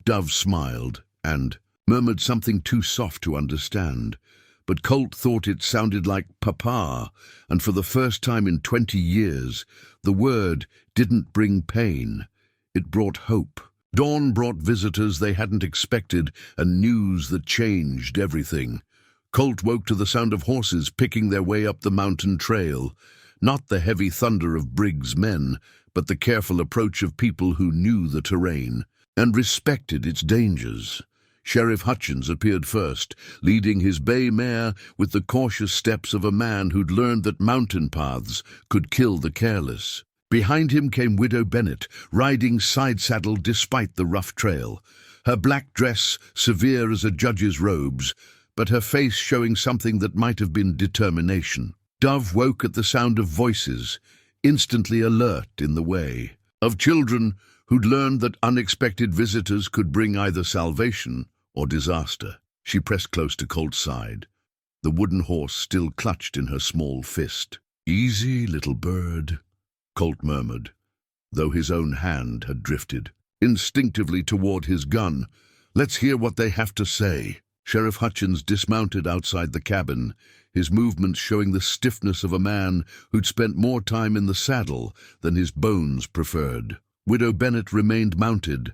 Dove smiled and murmured something too soft to understand, but Colt thought it sounded like "Papa," and for the first time in 20 years, the word didn't bring pain. It brought hope. Dawn brought visitors they hadn't expected and news that changed everything. Colt woke to the sound of horses picking their way up the mountain trail. Not the heavy thunder of Briggs' men, but the careful approach of people who knew the terrain and respected its dangers. Sheriff Hutchins appeared first, leading his bay mare with the cautious steps of a man who'd learned that mountain paths could kill the careless. Behind him came Widow Bennet, riding side-saddle despite the rough trail, her black dress severe as a judge's robes, but her face showing something that might have been determination. Dove woke at the sound of voices, instantly alert in the way, of children who'd learned that unexpected visitors could bring either salvation or disaster. She pressed close to Colt's side, the wooden horse still clutched in her small fist. "Easy, little bird," Colt murmured, though his own hand had drifted instinctively toward his gun. "Let's hear what they have to say." Sheriff Hutchins dismounted outside the cabin, his movements showing the stiffness of a man who'd spent more time in the saddle than his bones preferred. Widow Bennet remained mounted,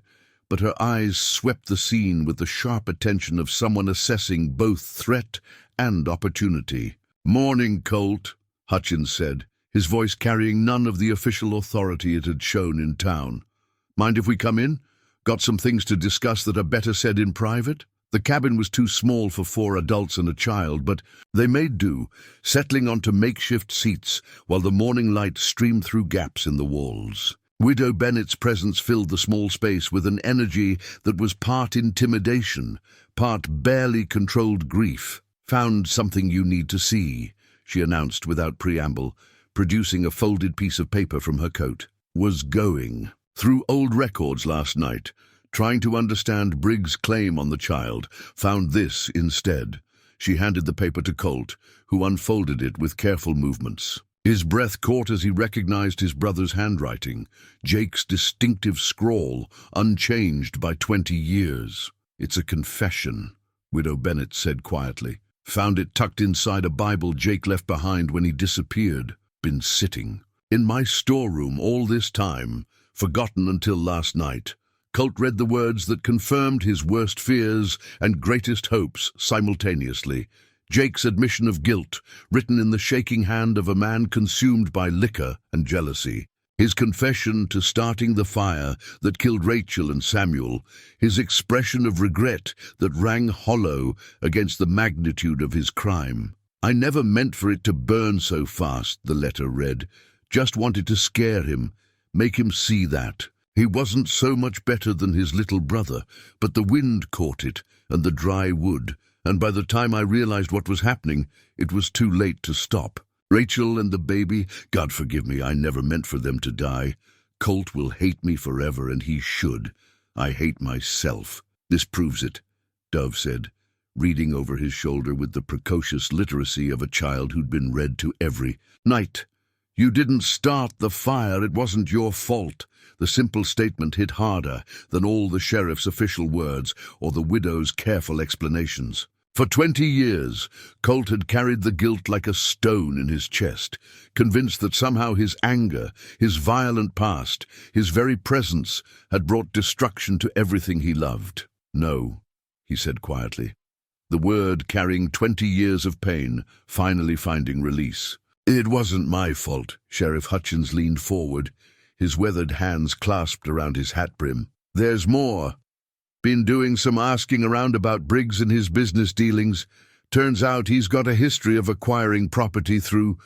but her eyes swept the scene with the sharp attention of someone assessing both threat and opportunity. "Morning, Colt," Hutchins said, his voice carrying none of the official authority it had shown in town. "Mind if we come in? Got some things to discuss that are better said in private?" The cabin was too small for 4 adults and a child, but they made do, settling onto makeshift seats while the morning light streamed through gaps in the walls. Widow Bennet's presence filled the small space with an energy that was part intimidation, part barely controlled grief. "Found something you need to see," she announced without preamble, producing a folded piece of paper from her coat. "Was going through old records last night, trying to understand Briggs' claim on the child. Found this instead." She handed the paper to Colt, who unfolded it with careful movements. His breath caught as he recognized his brother's handwriting, Jake's distinctive scrawl, unchanged by 20 years. "It's a confession," Widow Bennet said quietly. "Found it tucked inside a Bible Jake left behind when he disappeared. Been sitting in my storeroom all this time, forgotten until last night." Colt read the words that confirmed his worst fears and greatest hopes simultaneously. Jake's admission of guilt, written in the shaking hand of a man consumed by liquor and jealousy. His confession to starting the fire that killed Rachel and Samuel. His expression of regret that rang hollow against the magnitude of his crime. "I never meant for it to burn so fast," the letter read. "Just wanted to scare him, make him see that. He wasn't so much better than his little brother, but the wind caught it and the dry wood, and by the time I realized what was happening, it was too late to stop. Rachel and the baby, God forgive me, I never meant for them to die. Colt will hate me forever, and he should. I hate myself. This proves it," Dove said, reading over his shoulder with the precocious literacy of a child who'd been read to every night. "You didn't start the fire, it wasn't your fault." The simple statement hit harder than all the sheriff's official words or the widow's careful explanations. For 20 years, Colt had carried the guilt like a stone in his chest, convinced that somehow his anger, his violent past, his very presence had brought destruction to everything he loved. "No," he said quietly, the word carrying 20 years of pain, finally finding release. "It wasn't my fault." Sheriff Hutchins leaned forward, his weathered hands clasped around his hat brim. "There's more. Been doing some asking around about Briggs and his business dealings. Turns out he's got a history of acquiring property through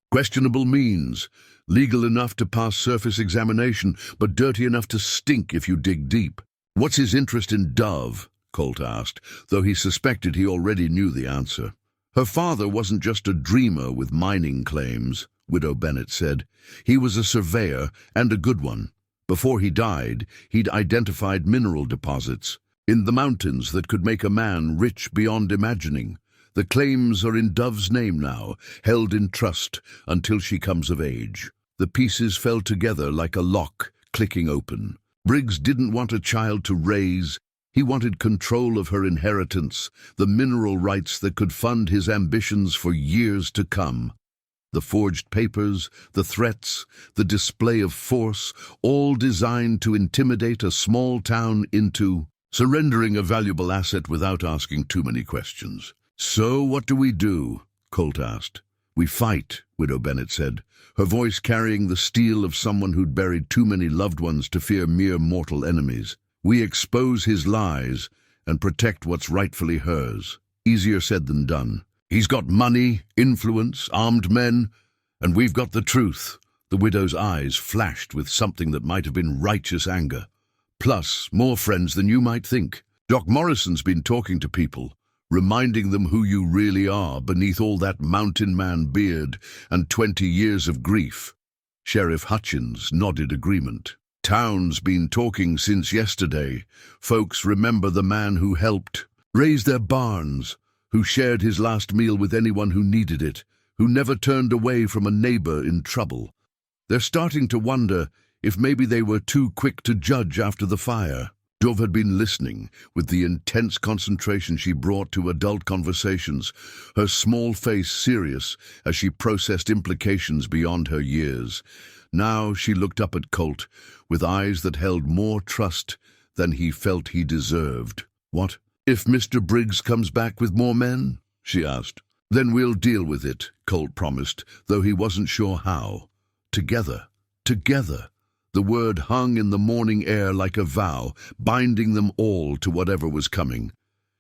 questionable means. Legal enough to pass surface examination, but dirty enough to stink if you dig deep." "What's his interest in Dove?" Colt asked, though he suspected he already knew the answer. "Her father wasn't just a dreamer with mining claims," Widow Bennet said. "He was a surveyor, and a good one. Before he died, he'd identified mineral deposits in the mountains that could make a man rich beyond imagining. The claims are in Dove's name now, held in trust until she comes of age." The pieces fell together like a lock clicking open. Briggs didn't want a child to raise. He wanted control of her inheritance, the mineral rights that could fund his ambitions for years to come. The forged papers, the threats, the display of force, all designed to intimidate a small town into surrendering a valuable asset without asking too many questions. "So what do we do?" Colt asked. "We fight," Widow Bennet said, her voice carrying the steel of someone who'd buried too many loved ones to fear mere mortal enemies. "We expose his lies, and protect what's rightfully hers. Easier said than done. He's got money, influence, armed men, and we've got the truth. The widow's eyes flashed with something that might have been righteous anger. Plus, more friends than you might think. Doc Morrison's been talking to people, reminding them who you really are beneath all that mountain man beard and 20 years of grief. Sheriff Hutchins nodded agreement. Town's been talking since yesterday. Folks remember the man who helped raise their barns, who shared his last meal with anyone who needed it, who never turned away from a neighbor in trouble. They're starting to wonder if maybe they were too quick to judge after the fire. Dove had been listening with the intense concentration she brought to adult conversations, her small face serious as she processed implications beyond her years. Now she looked up at Colt with eyes that held more trust than he felt he deserved. "What if Mr. Briggs comes back with more men?" she asked. "Then we'll deal with it," Colt promised, though he wasn't sure how. Together. Together. The word hung in the morning air like a vow, binding them all to whatever was coming.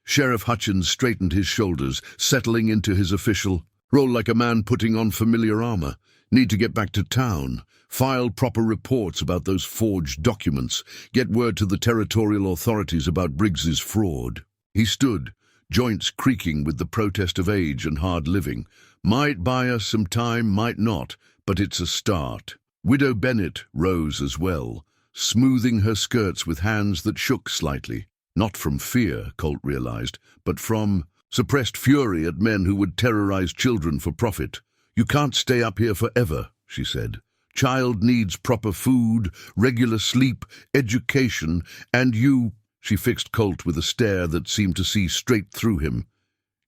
Sheriff Hutchins straightened his shoulders, settling into his official role like a man putting on familiar armor. Need to get back to town, file proper reports about those forged documents, get word to the territorial authorities about Briggs's fraud. He stood, joints creaking with the protest of age and hard living. Might buy us some time, might not, but it's a start. Widow Bennett rose as well, smoothing her skirts with hands that shook slightly. Not from fear, Colt realized, but from suppressed fury at men who would terrorize children for profit. "You can't stay up here forever," she said. "Child needs proper food, regular sleep, education, and you—" She fixed Colt with a stare that seemed to see straight through him.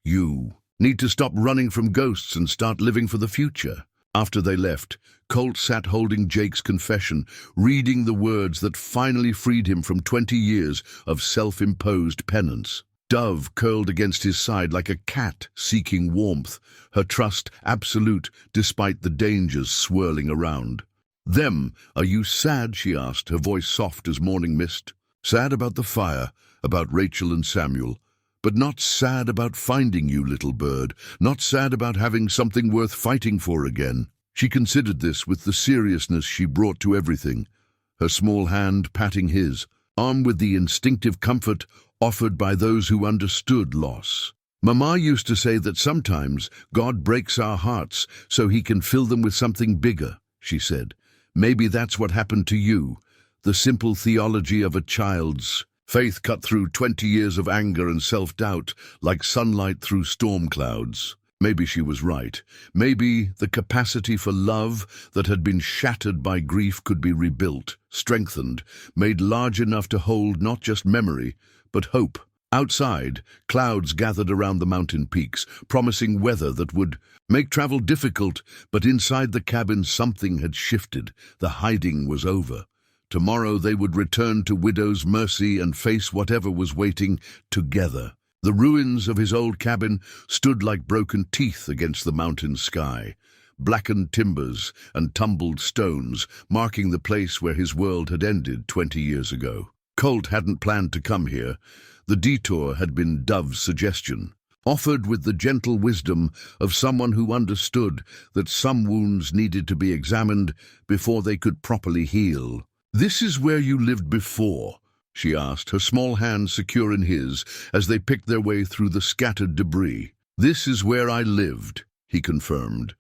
"You need to stop running from ghosts and start living for the future." After they left, Colt sat holding Jake's confession, reading the words that finally freed him from 20 years of self-imposed penance. Dove curled against his side like a cat seeking warmth, her trust absolute despite the dangers swirling around. "Them, are you sad?" she asked, her voice soft as morning mist. "Sad about the fire, about Rachel and Samuel, but not sad about finding you, little bird, not sad about having something worth fighting for again." She considered this with the seriousness she brought to everything, her small hand patting his, armed with the instinctive comfort offered by those who understood loss. "Mama used to say that sometimes God breaks our hearts so he can fill them with something bigger," she said. "Maybe that's what happened to you, the simple theology of a child's faith cut through 20 years of anger and self-doubt like sunlight through storm clouds." Maybe she was right. Maybe the capacity for love that had been shattered by grief could be rebuilt, strengthened, made large enough to hold not just memory, but hope. Outside, clouds gathered around the mountain peaks, promising weather that would make travel difficult, but inside the cabin something had shifted. The hiding was over. Tomorrow they would return to Widow's Mercy and face whatever was waiting together. The ruins of his old cabin stood like broken teeth against the mountain sky, blackened timbers and tumbled stones marking the place where his world had ended 20 years ago. Colt hadn't planned to come here. The detour had been Dove's suggestion, offered with the gentle wisdom of someone who understood that some wounds needed to be examined before they could properly heal. "This is where you lived before?" she asked, her small hand secure in his as they picked their way through the scattered debris. "This is where I lived," he confirmed,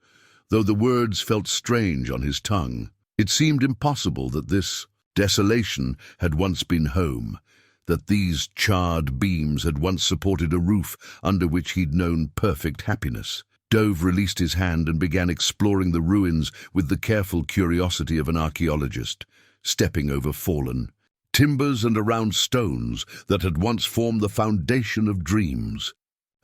though the words felt strange on his tongue. It seemed impossible that this desolation had once been home, that these charred beams had once supported a roof under which he'd known perfect happiness. Dove released his hand and began exploring the ruins with the careful curiosity of an archaeologist, stepping over fallen timbers and around stones that had once formed the foundation of dreams.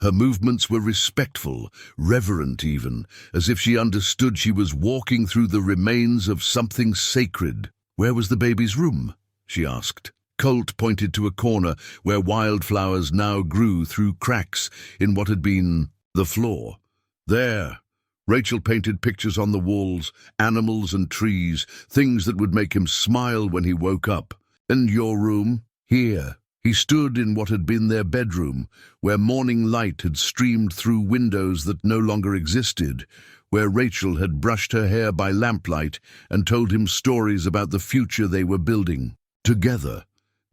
Her movements were respectful, reverent even, as if she understood she was walking through the remains of something sacred. "Where was the baby's room?" she asked. Colt pointed to a corner where wildflowers now grew through cracks in what had been the floor. "There." Rachel painted pictures on the walls, animals and trees, things that would make him smile when he woke up. "And your room?" "Here." He stood in what had been their bedroom, where morning light had streamed through windows that no longer existed, where Rachel had brushed her hair by lamplight and told him stories about the future they were building. Together,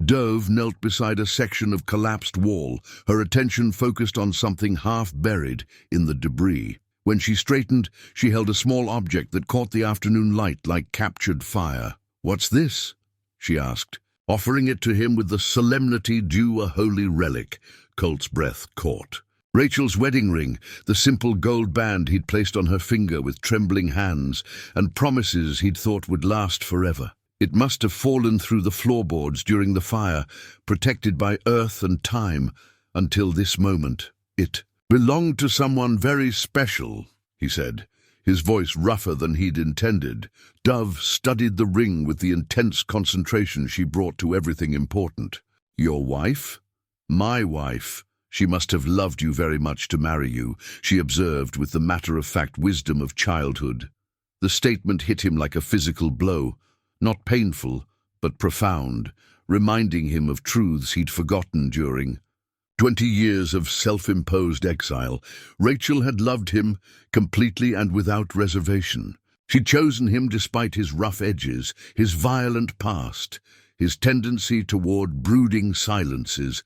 Dove knelt beside a section of collapsed wall, her attention focused on something half buried in the debris. When she straightened, she held a small object that caught the afternoon light like captured fire. "What's this?" she asked, offering it to him with the solemnity due a holy relic. Colt's breath caught. Rachel's wedding ring, the simple gold band he'd placed on her finger with trembling hands, and promises he'd thought would last forever. It must have fallen through the floorboards during the fire, protected by earth and time, until this moment. "It belonged to someone very special," he said, his voice rougher than he'd intended. Dove studied the ring with the intense concentration she brought to everything important. "Your wife?" "My wife. She must have loved you very much to marry you," she observed with the matter-of-fact wisdom of childhood. The statement hit him like a physical blow, not painful, but profound, reminding him of truths he'd forgotten during 20 years of self-imposed exile. Rachel had loved him completely and without reservation. She'd chosen him despite his rough edges, his violent past, his tendency toward brooding silences.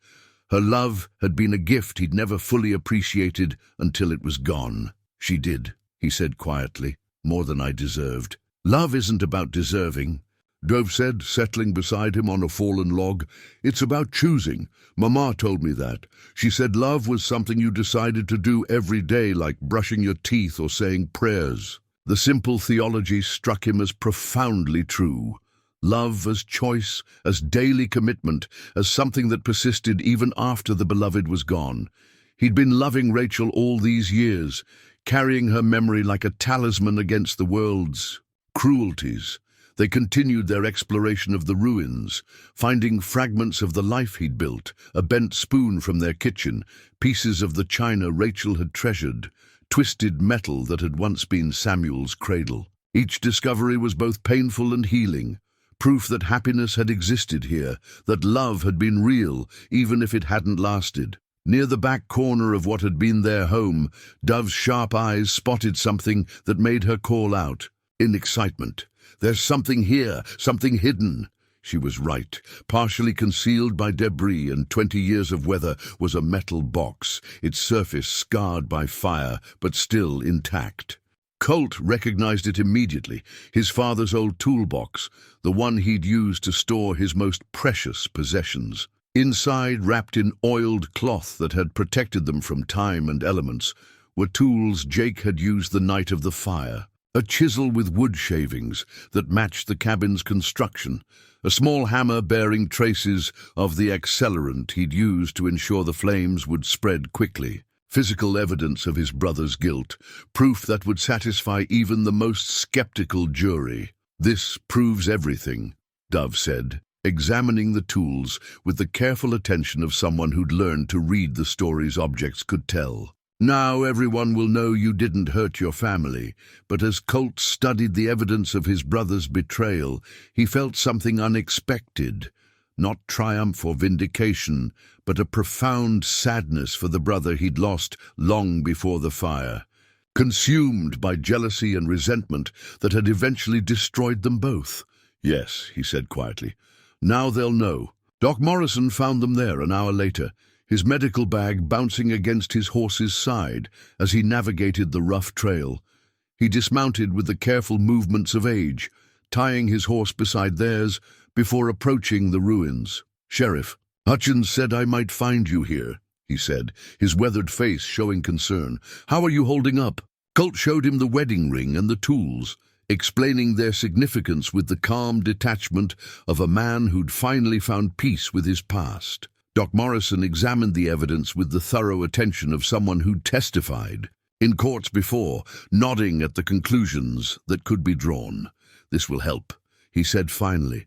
Her love had been a gift he'd never fully appreciated until it was gone. "She did," he said quietly, "more than I deserved." "Love isn't about deserving," Dove said, settling beside him on a fallen log. "It's about choosing. Mama told me that. She said love was something you decided to do every day, like brushing your teeth or saying prayers." The simple theology struck him as profoundly true. Love as choice, as daily commitment, as something that persisted even after the beloved was gone. He'd been loving Rachel all these years, carrying her memory like a talisman against the world's cruelties. They continued their exploration of the ruins, finding fragments of the life he'd built, a bent spoon from their kitchen, pieces of the china Rachel had treasured, twisted metal that had once been Samuel's cradle. Each discovery was both painful and healing, proof that happiness had existed here, that love had been real, even if it hadn't lasted. Near the back corner of what had been their home, Dove's sharp eyes spotted something that made her call out, in excitement. "There's something here, something hidden." She was right. Partially concealed by debris and 20 years of weather was a metal box, its surface scarred by fire, but still intact. Colt recognized it immediately, his father's old toolbox, the one he'd used to store his most precious possessions. Inside, wrapped in oiled cloth that had protected them from time and elements, were tools Jake had used the night of the fire. A chisel with wood shavings that matched the cabin's construction, a small hammer bearing traces of the accelerant he'd used to ensure the flames would spread quickly. Physical evidence of his brother's guilt, proof that would satisfy even the most skeptical jury. "This proves everything," Dove said, examining the tools with the careful attention of someone who'd learned to read the stories objects could tell. "Now everyone will know you didn't hurt your family." But as Colt studied the evidence of his brother's betrayal, he felt something unexpected. Not triumph or vindication, but a profound sadness for the brother he'd lost long before the fire, consumed by jealousy and resentment that had eventually destroyed them both. "Yes," he said quietly. "Now they'll know." Doc Morrison found them there an hour later, his medical bag bouncing against his horse's side as he navigated the rough trail. He dismounted with the careful movements of age, tying his horse beside theirs before approaching the ruins. "Sheriff, Hutchins said I might find you here," he said, his weathered face showing concern. "How are you holding up?" Colt showed him the wedding ring and the tools, explaining their significance with the calm detachment of a man who'd finally found peace with his past. Doc Morrison examined the evidence with the thorough attention of someone who'd testified in courts before, nodding at the conclusions that could be drawn. "This will help," he said finally.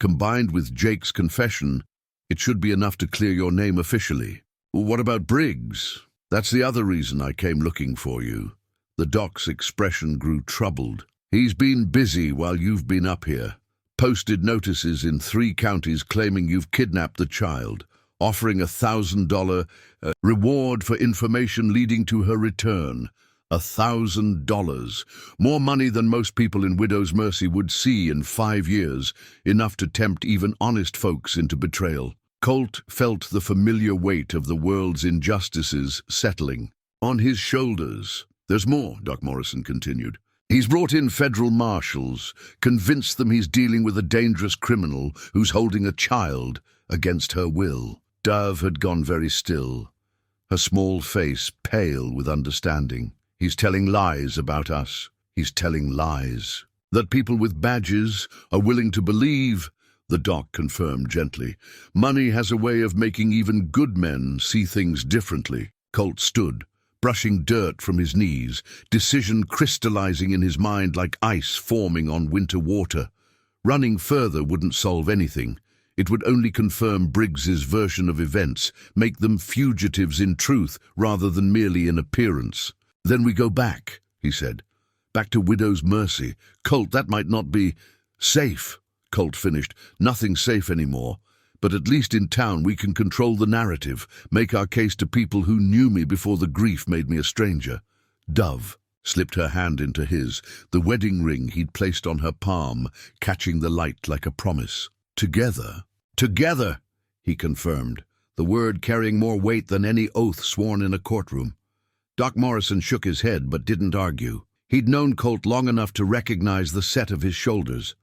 "Combined with Jake's confession, it should be enough to clear your name officially." "What about Briggs? That's the other reason I came looking for you." The doc's expression grew troubled. "He's been busy while you've been up here. Posted notices in 3 counties claiming you've kidnapped the child. offering $1,000 reward for information leading to her return. $1,000, more money than most people in Widow's Mercy would see in 5 years, enough to tempt even honest folks into betrayal. Colt felt the familiar weight of the world's injustices settling on his shoulders. "There's more," Doc Morrison continued. "He's brought in federal marshals, convinced them he's dealing with a dangerous criminal who's holding a child against her will." Dove had gone very still, her small face pale with understanding. "He's telling lies about us. He's telling lies that people with badges are willing to believe," the doc confirmed gently. "Money has a way of making even good men see things differently." Colt stood, brushing dirt from his knees, decision crystallizing in his mind like ice forming on winter water. Running further wouldn't solve anything. It would only confirm Briggs's version of events, make them fugitives in truth rather than merely in appearance. "Then we go back," he said. "Back to Widow's Mercy. Colt, that might not be safe." Colt finished. "Nothing's safe anymore. But at least in town we can control the narrative, make our case to people who knew me before the grief made me a stranger." Dove slipped her hand into his, the wedding ring he'd placed on her palm, catching the light like a promise. "Together." "Together," he confirmed, the word carrying more weight than any oath sworn in a courtroom. Doc Morrison shook his head but didn't argue. He'd known Colt long enough to recognize the set of his shoulders,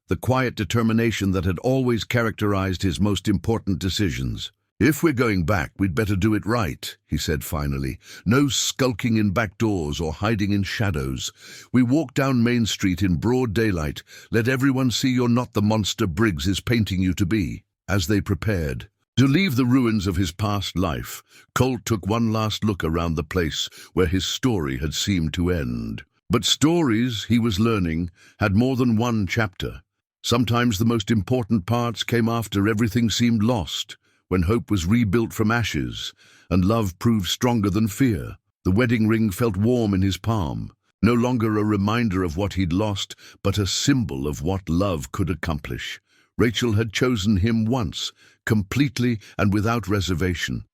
the quiet determination that had always characterized his most important decisions. "If we're going back, we'd better do it right," he said finally. "No skulking in back doors or hiding in shadows. We walk down Main Street in broad daylight. Let everyone see you're not the monster Briggs is painting you to be." As they prepared to leave the ruins of his past life, Colt took one last look around the place where his story had seemed to end. But stories, he was learning, had more than one chapter. Sometimes the most important parts came after everything seemed lost, when hope was rebuilt from ashes, and love proved stronger than fear. The wedding ring felt warm in his palm, no longer a reminder of what he'd lost, but a symbol of what love could accomplish. Rachel had chosen him once, completely and without reservation.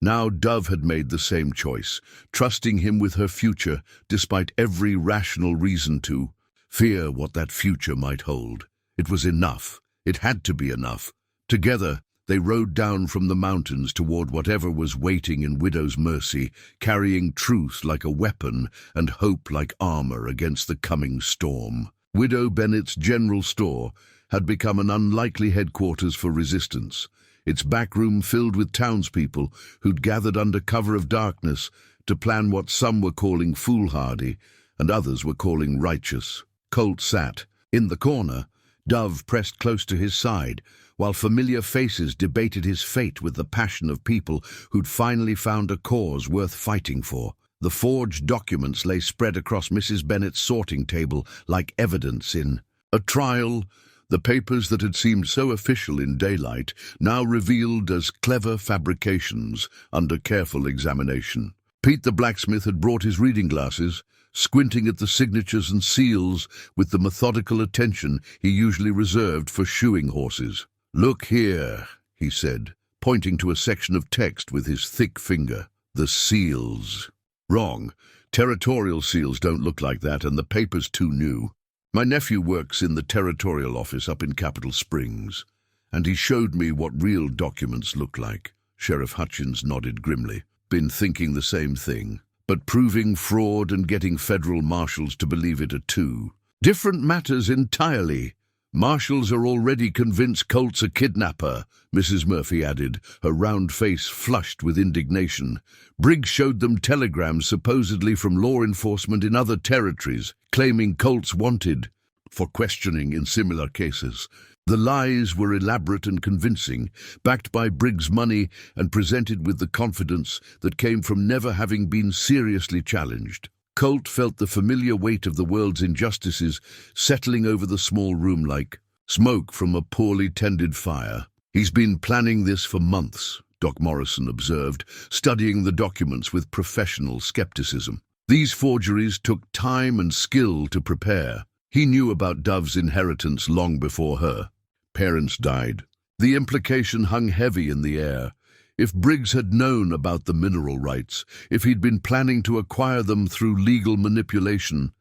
Now Dove had made the same choice, trusting him with her future, despite every rational reason to fear what that future might hold. It was enough. It had to be enough. Together, they rode down from the mountains toward whatever was waiting in Widow's Mercy, carrying truth like a weapon and hope like armor against the coming storm. Widow Bennett's general store had become an unlikely headquarters for resistance, its back room filled with townspeople who'd gathered under cover of darkness to plan what some were calling foolhardy and others were calling righteous. Colt sat in the corner, Dove pressed close to his side, while familiar faces debated his fate with the passion of people who'd finally found a cause worth fighting for. The forged documents lay spread across Mrs. Bennett's sorting table like evidence in a trial. The papers that had seemed so official in daylight now revealed as clever fabrications under careful examination. Pete the blacksmith had brought his reading glasses, squinting at the signatures and seals with the methodical attention he usually reserved for shoeing horses. "Look here," he said, pointing to a section of text with his thick finger. "The seals." "Wrong. Territorial seals don't look like that, and the paper's too new. My nephew works in the territorial office up in Capital Springs, and he showed me what real documents look like." Sheriff Hutchins nodded grimly. "Been thinking the same thing. But proving fraud and getting federal marshals to believe it are two different matters entirely." "Marshals are already convinced Colt's a kidnapper," Mrs. Murphy added, her round face flushed with indignation. "Briggs showed them telegrams supposedly from law enforcement in other territories, claiming Colt's wanted for questioning in similar cases. The lies were elaborate and convincing, backed by Briggs' money and presented with the confidence that came from never having been seriously challenged." Colt felt the familiar weight of the world's injustices settling over the small room like smoke from a poorly tended fire. "He's been planning this for months," Doc Morrison observed, studying the documents with professional skepticism. "These forgeries took time and skill to prepare. He knew about Dove's inheritance long before her. Parents died. The implication hung heavy in the air. If Briggs had known about the mineral rights, if he'd been planning to acquire them through legal manipulation,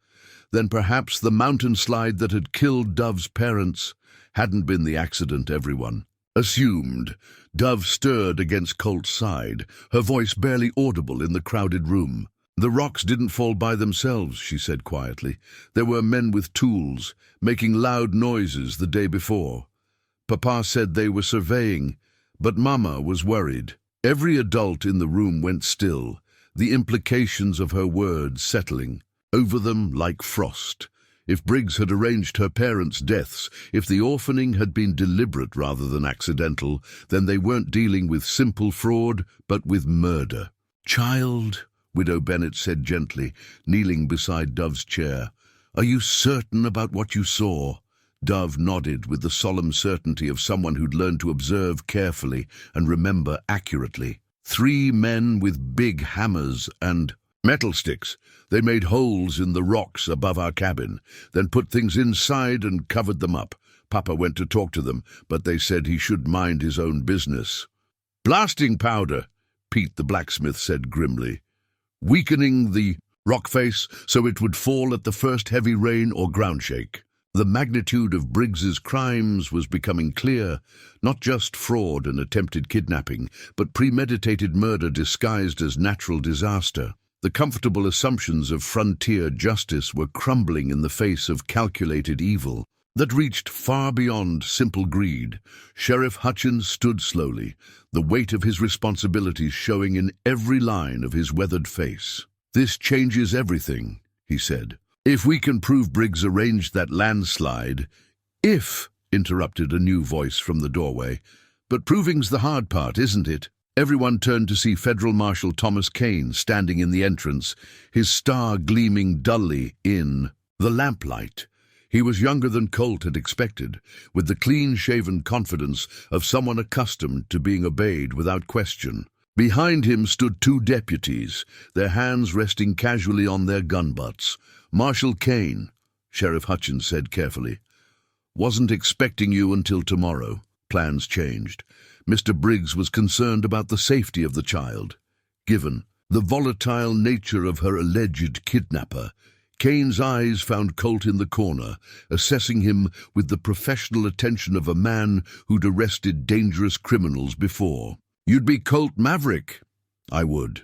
then perhaps the mountain slide that had killed Dove's parents hadn't been the accident everyone assumed. Dove stirred against Colt's side, her voice barely audible in the crowded room. "The rocks didn't fall by themselves," she said quietly. "There were men with tools, making loud noises the day before. Papa said they were surveying, but Mama was worried." Every adult in the room went still, the implications of her words settling over them like frost. If Briggs had arranged her parents' deaths, if the orphaning had been deliberate rather than accidental, then they weren't dealing with simple fraud, but with murder. "Child," Widow Bennet said gently, kneeling beside Dove's chair, "are you certain about what you saw?" Dove nodded with the solemn certainty of someone who'd learned to observe carefully and remember accurately. "3 men with big hammers and metal sticks. They made holes in the rocks above our cabin, then put things inside and covered them up. Papa went to talk to them, but they said he should mind his own business." "Blasting powder," Pete the blacksmith said grimly, "weakening the rock face so it would fall at the first heavy rain or ground shake." The magnitude of Briggs's crimes was becoming clear, not just fraud and attempted kidnapping, but premeditated murder disguised as natural disaster. The comfortable assumptions of frontier justice were crumbling in the face of calculated evil that reached far beyond simple greed. Sheriff Hutchins stood slowly, the weight of his responsibilities showing in every line of his weathered face. "This changes everything," he said. "If we can prove Briggs arranged that landslide—" "If," interrupted a new voice from the doorway. "But proving's the hard part, isn't it?" Everyone turned to see Federal Marshal Thomas Kane standing in the entrance, his star gleaming dully in the lamplight. He was younger than Colt had expected, with the clean-shaven confidence of someone accustomed to being obeyed without question. Behind him stood 2 deputies, their hands resting casually on their gun butts. "Marshal Kane," Sheriff Hutchins said carefully, "wasn't expecting you until tomorrow. Plans changed. Mr. Briggs was concerned about the safety of the child. Given the volatile nature of her alleged kidnapper, Kane's eyes found Colt in the corner, assessing him with the professional attention of a man who'd arrested dangerous criminals before. "You'd be Colt Maverick." "I would."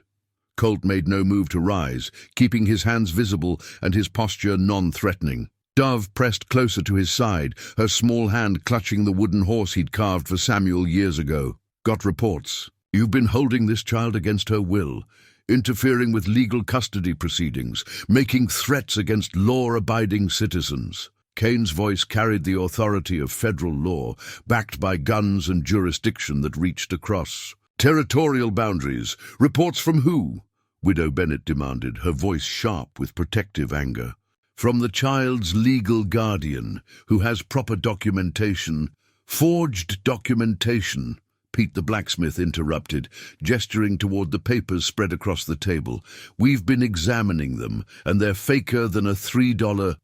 Colt made no move to rise, keeping his hands visible and his posture non-threatening. Dove pressed closer to his side, her small hand clutching the wooden horse he'd carved for Samuel years ago. "Got reports. You've been holding this child against her will, interfering with legal custody proceedings, making threats against law-abiding citizens." Kane's voice carried the authority of federal law, backed by guns and jurisdiction that reached across territorial boundaries. "Reports from who?" Widow Bennet demanded, her voice sharp with protective anger. "From the child's legal guardian, who has proper documentation." "Forged documentation," Pete the blacksmith interrupted, gesturing toward the papers spread across the table. "We've been examining them, and they're faker than a $3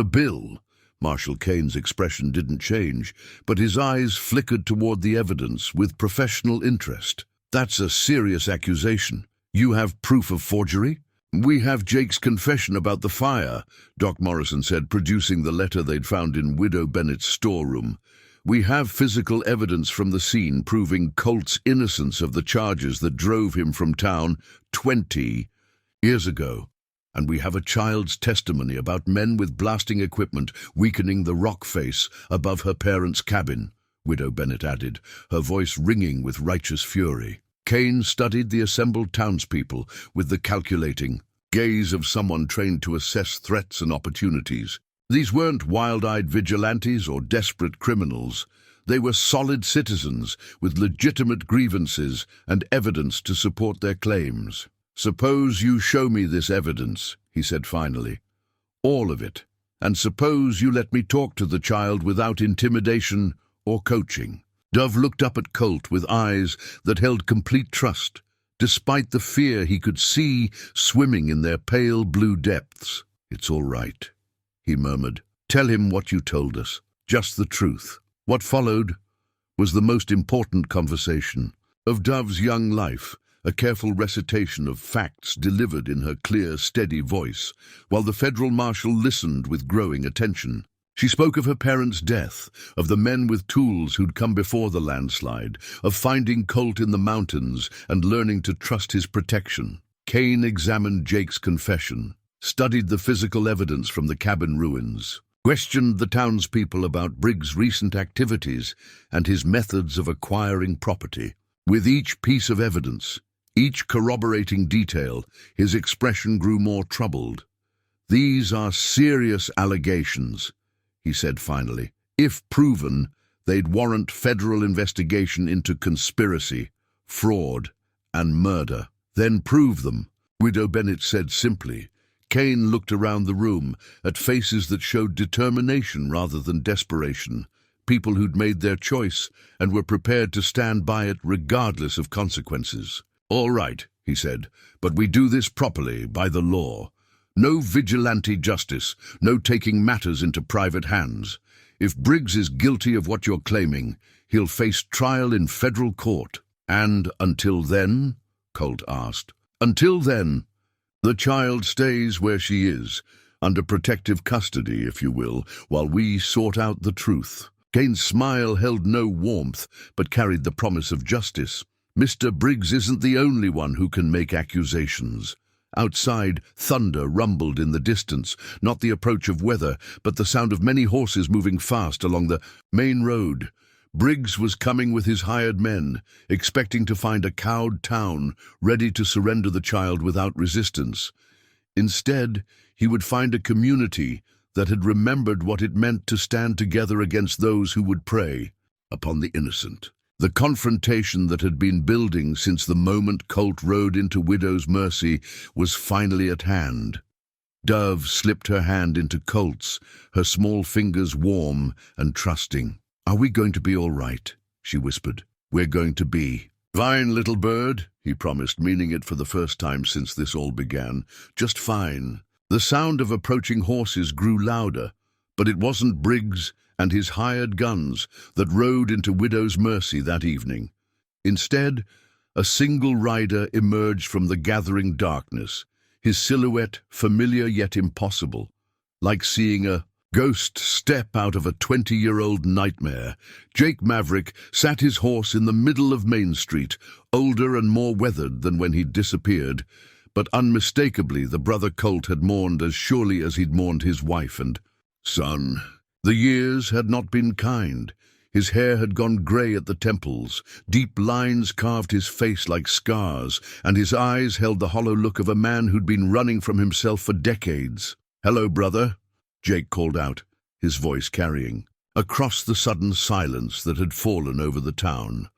bill." Marshal Kane's expression didn't change, but his eyes flickered toward the evidence with professional interest. "That's a serious accusation. You have proof of forgery?" "We have Jake's confession about the fire," Doc Morrison said, producing the letter they'd found in Widow Bennet's storeroom. "We have physical evidence from the scene proving Colt's innocence of the charges that drove him from town 20 years ago. And we have a child's testimony about men with blasting equipment weakening the rock face above her parents' cabin," Widow Bennet added, her voice ringing with righteous fury. Kane studied the assembled townspeople with the calculating gaze of someone trained to assess threats and opportunities. These weren't wild-eyed vigilantes or desperate criminals. They were solid citizens with legitimate grievances and evidence to support their claims. "Suppose you show me this evidence," he said finally. "All of it. And suppose you let me talk to the child without intimidation or coaching." Dove looked up at Colt with eyes that held complete trust, despite the fear he could see swimming in their pale blue depths. "It's all right," he murmured. "Tell him what you told us, just the truth." What followed was the most important conversation. of Dove's young life, a careful recitation of facts delivered in her clear, steady voice, while the federal marshal listened with growing attention. She spoke of her parents' death, of the men with tools who'd come before the landslide, of finding Colt in the mountains and learning to trust his protection. Kane examined Jake's confession, studied the physical evidence from the cabin ruins, questioned the townspeople about Briggs' recent activities and his methods of acquiring property. With each piece of evidence, each corroborating detail, his expression grew more troubled. "These are serious allegations," he said finally. "If proven, they'd warrant federal investigation into conspiracy, fraud, and murder." "Then prove them," Widow Bennett said simply. Kane looked around the room, at faces that showed determination rather than desperation, people who'd made their choice and were prepared to stand by it regardless of consequences. "All right," he said, "but we do this properly, by the law. No vigilante justice, no taking matters into private hands. If Briggs is guilty of what you're claiming, he'll face trial in federal court." "And until then?" Colt asked. "Until then, the child stays where she is, under protective custody, if you will, while we sort out the truth." Kane's smile held no warmth, but carried the promise of justice. "Mr. Briggs isn't the only one who can make accusations." Outside, thunder rumbled in the distance, not the approach of weather, but the sound of many horses moving fast along the main road. Briggs was coming with his hired men, expecting to find a cowed town ready to surrender the child without resistance. Instead, he would find a community that had remembered what it meant to stand together against those who would prey upon the innocent. The confrontation that had been building since the moment Colt rode into Widow's Mercy was finally at hand. Dove slipped her hand into Colt's, her small fingers warm and trusting. "Are we going to be all right?" she whispered. "We're going to be." "Fine, little bird," he promised, meaning it for the first time since this all began. "Just fine." The sound of approaching horses grew louder, but it wasn't Briggs and his hired guns that rode into Widow's Mercy that evening. Instead, a single rider emerged from the gathering darkness, his silhouette familiar yet impossible, like seeing a ghost step out of a 20-year-old nightmare. Jake Maverick sat his horse in the middle of Main Street, older and more weathered than when he'd disappeared, but unmistakably the brother Colt had mourned as surely as he'd mourned his wife and son. The years had not been kind. His hair had gone grey at the temples, deep lines carved his face like scars, and his eyes held the hollow look of a man who'd been running from himself for decades. "Hello, brother," Jake called out, his voice carrying, across the sudden silence that had fallen over the town.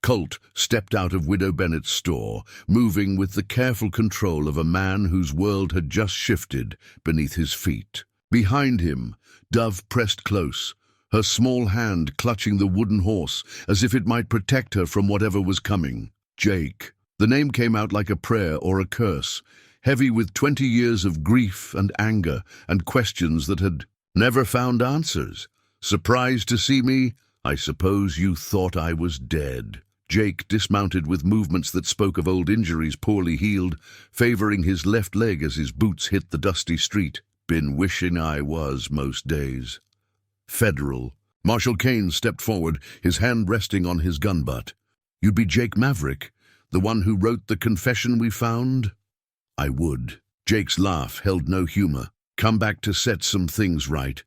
Colt stepped out of Widow Bennett's store, moving with the careful control of a man whose world had just shifted beneath his feet. Behind him, Dove pressed close, her small hand clutching the wooden horse as if it might protect her from whatever was coming. Jake. The name came out like a prayer or a curse, heavy with 20 years of grief and anger and questions that had never found answers. "Surprised to see me? I suppose you thought I was dead." Jake dismounted with movements that spoke of old injuries poorly healed, favoring his left leg as his boots hit the dusty street. "Been wishing I was most days." "Federal." Marshal Kane stepped forward, his hand resting on his gun butt. "You'd be Jake Maverick, the one who wrote the confession we found?" "I would." Jake's laugh held no humor. "Come back to set some things right,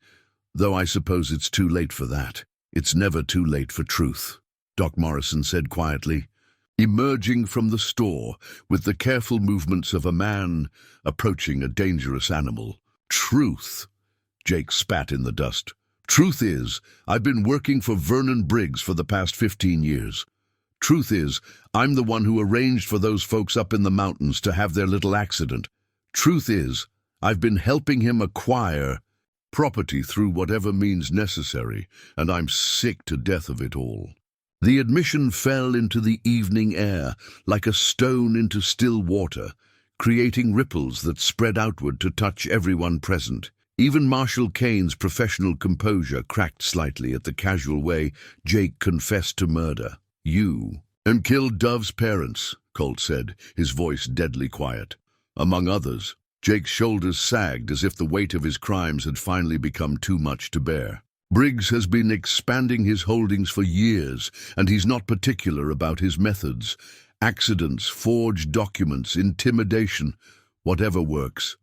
though I suppose it's too late for that." "It's never too late for truth," Doc Morrison said quietly, emerging from the store with the careful movements of a man approaching a dangerous animal. "Truth," Jake spat in the dust. "Truth is, I've been working for Vernon Briggs for the past 15 years. Truth is, I'm the one who arranged for those folks up in the mountains to have their little accident. Truth is, I've been helping him acquire property through whatever means necessary, and I'm sick to death of it all." The admission fell into the evening air like a stone into still water, creating ripples that spread outward to touch everyone present. Even Marshal Kane's professional composure cracked slightly at the casual way Jake confessed to murder. "You "And killed Dove's parents," Colt said, his voice deadly quiet. "Among others." Jake's shoulders sagged as if the weight of his crimes had finally become too much to bear. "Briggs has been expanding his holdings for years, and he's not particular about his methods. Accidents, forged documents, intimidation, whatever works."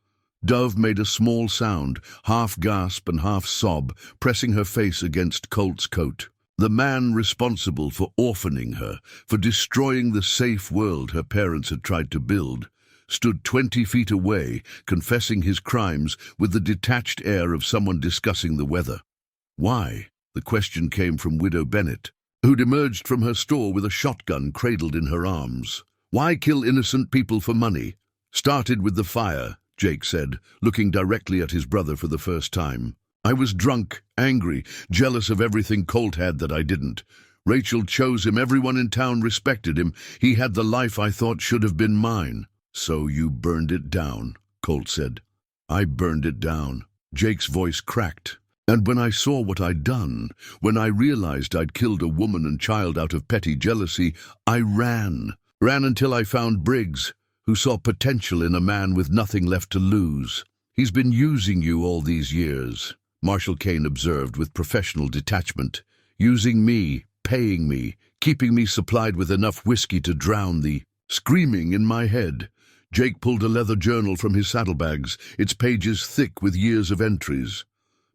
Dove made a small sound, half gasp and half sob, pressing her face against Colt's coat. The man responsible for orphaning her, for destroying the safe world her parents had tried to build, stood 20 feet away, confessing his crimes with the detached air of someone discussing the weather. "Why?" The question came from Widow Bennett, who'd emerged from her store with a shotgun cradled in her arms. "Why kill innocent people for money?" "Started with the fire," Jake said, looking directly at his brother for the first time. "I was drunk, angry, jealous of everything Colt had that I didn't. Rachel chose him, everyone in town respected him. He had the life I thought should have been mine." "So you burned it down," Colt said. "I burned it down." Jake's voice cracked. "And when I saw what I'd done, when I realized I'd killed a woman and child out of petty jealousy, I ran. Ran until I found Briggs, who saw potential in a man with nothing left to lose. He's been using you all these years," Marshal Kane observed with professional detachment. "Using me, paying me, keeping me supplied with enough whiskey to drown the screaming in my head." Jake pulled a leather journal from his saddlebags, its pages thick with years of entries.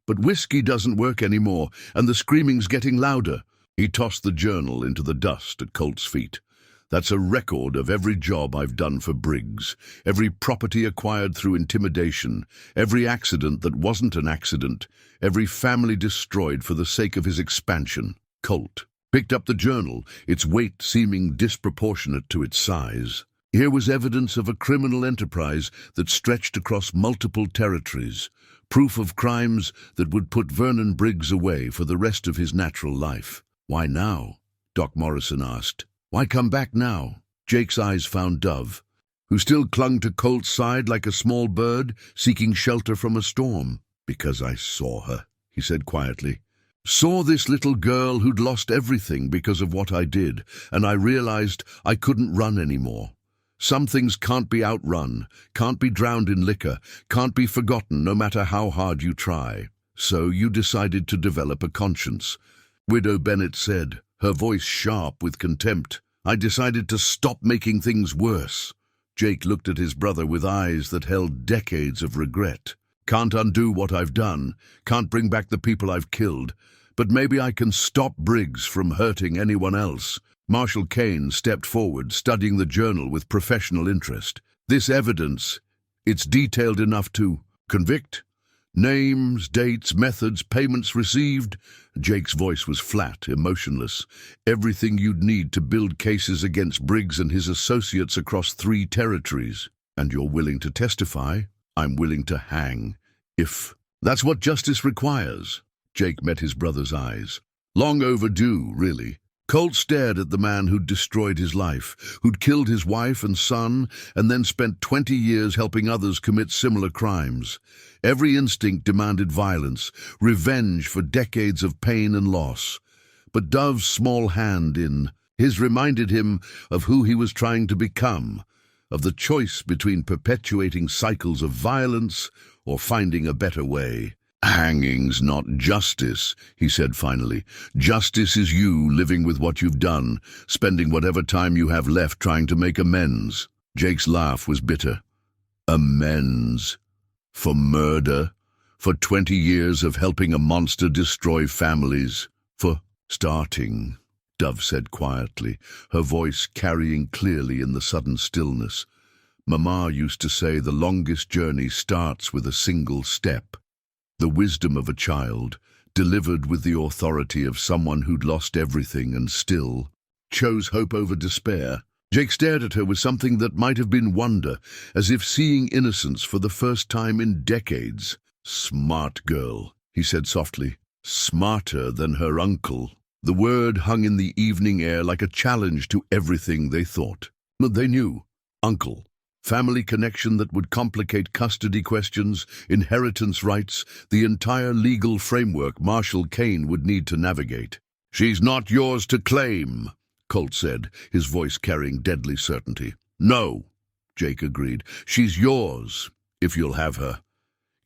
"But whiskey doesn't work anymore, and the screaming's getting louder." He tossed the journal into the dust at Colt's feet. "That's a record of every job I've done for Briggs, every property acquired through intimidation, every accident that wasn't an accident, every family destroyed for the sake of his expansion." Colt picked up the journal, its weight seeming disproportionate to its size. Here was evidence of a criminal enterprise that stretched across multiple territories, proof of crimes that would put Vernon Briggs away for the rest of his natural life. "Why now?" Doc Morrison asked. "Why come back now?" Jake's eyes found Dove, who still clung to Colt's side like a small bird seeking shelter from a storm. "Because I saw her," he said quietly. "Saw this little girl who'd lost everything because of what I did, and I realized I couldn't run anymore. Some things can't be outrun, can't be drowned in liquor, can't be forgotten no matter how hard you try. So you decided to develop a conscience," Widow Bennett said, her voice sharp with contempt. "I decided to stop making things worse." Jake looked at his brother with eyes that held decades of regret. "Can't undo what I've done, can't bring back the people I've killed, but maybe I can stop Briggs from hurting anyone else." Marshal Kane stepped forward, studying the journal with professional interest. "This evidence, it's detailed enough to convict? Names, dates, methods, payments received?" Jake's voice was flat, emotionless. "Everything you'd need to build cases against Briggs and his associates across 3 territories. And you're willing to testify?" "I'm willing to hang, if that's what justice requires." Jake met his brother's eyes. "Long overdue, really." Colt stared at the man who'd destroyed his life, who'd killed his wife and son, and then spent 20 years helping others commit similar crimes. Every instinct demanded violence, revenge for decades of pain and loss. But Dove's small hand in his reminded him of who he was trying to become, of the choice between perpetuating cycles of violence or finding a better way. "Hanging's not justice," he said finally. "Justice is you living with what you've done, spending whatever time you have left trying to make amends." Jake's laugh was bitter. "Amends? For murder? For 20 years of helping a monster destroy families? For starting?" Dove said quietly, her voice carrying clearly in the sudden stillness. "Mama used to say the longest journey starts with a single step. The wisdom of a child, delivered with the authority of someone who'd lost everything and still chose hope over despair." Jake stared at her with something that might have been wonder, as if seeing innocence for the first time in decades. "Smart girl," he said softly. "Smarter than her uncle." The word hung in the evening air like a challenge to everything they thought. But they knew. Uncle. Family connection that would complicate custody questions, inheritance rights, the entire legal framework Marshal Kane would need to navigate. "She's not yours to claim," Colt said, his voice carrying deadly certainty. No, Jake agreed. She's yours, if you'll have her.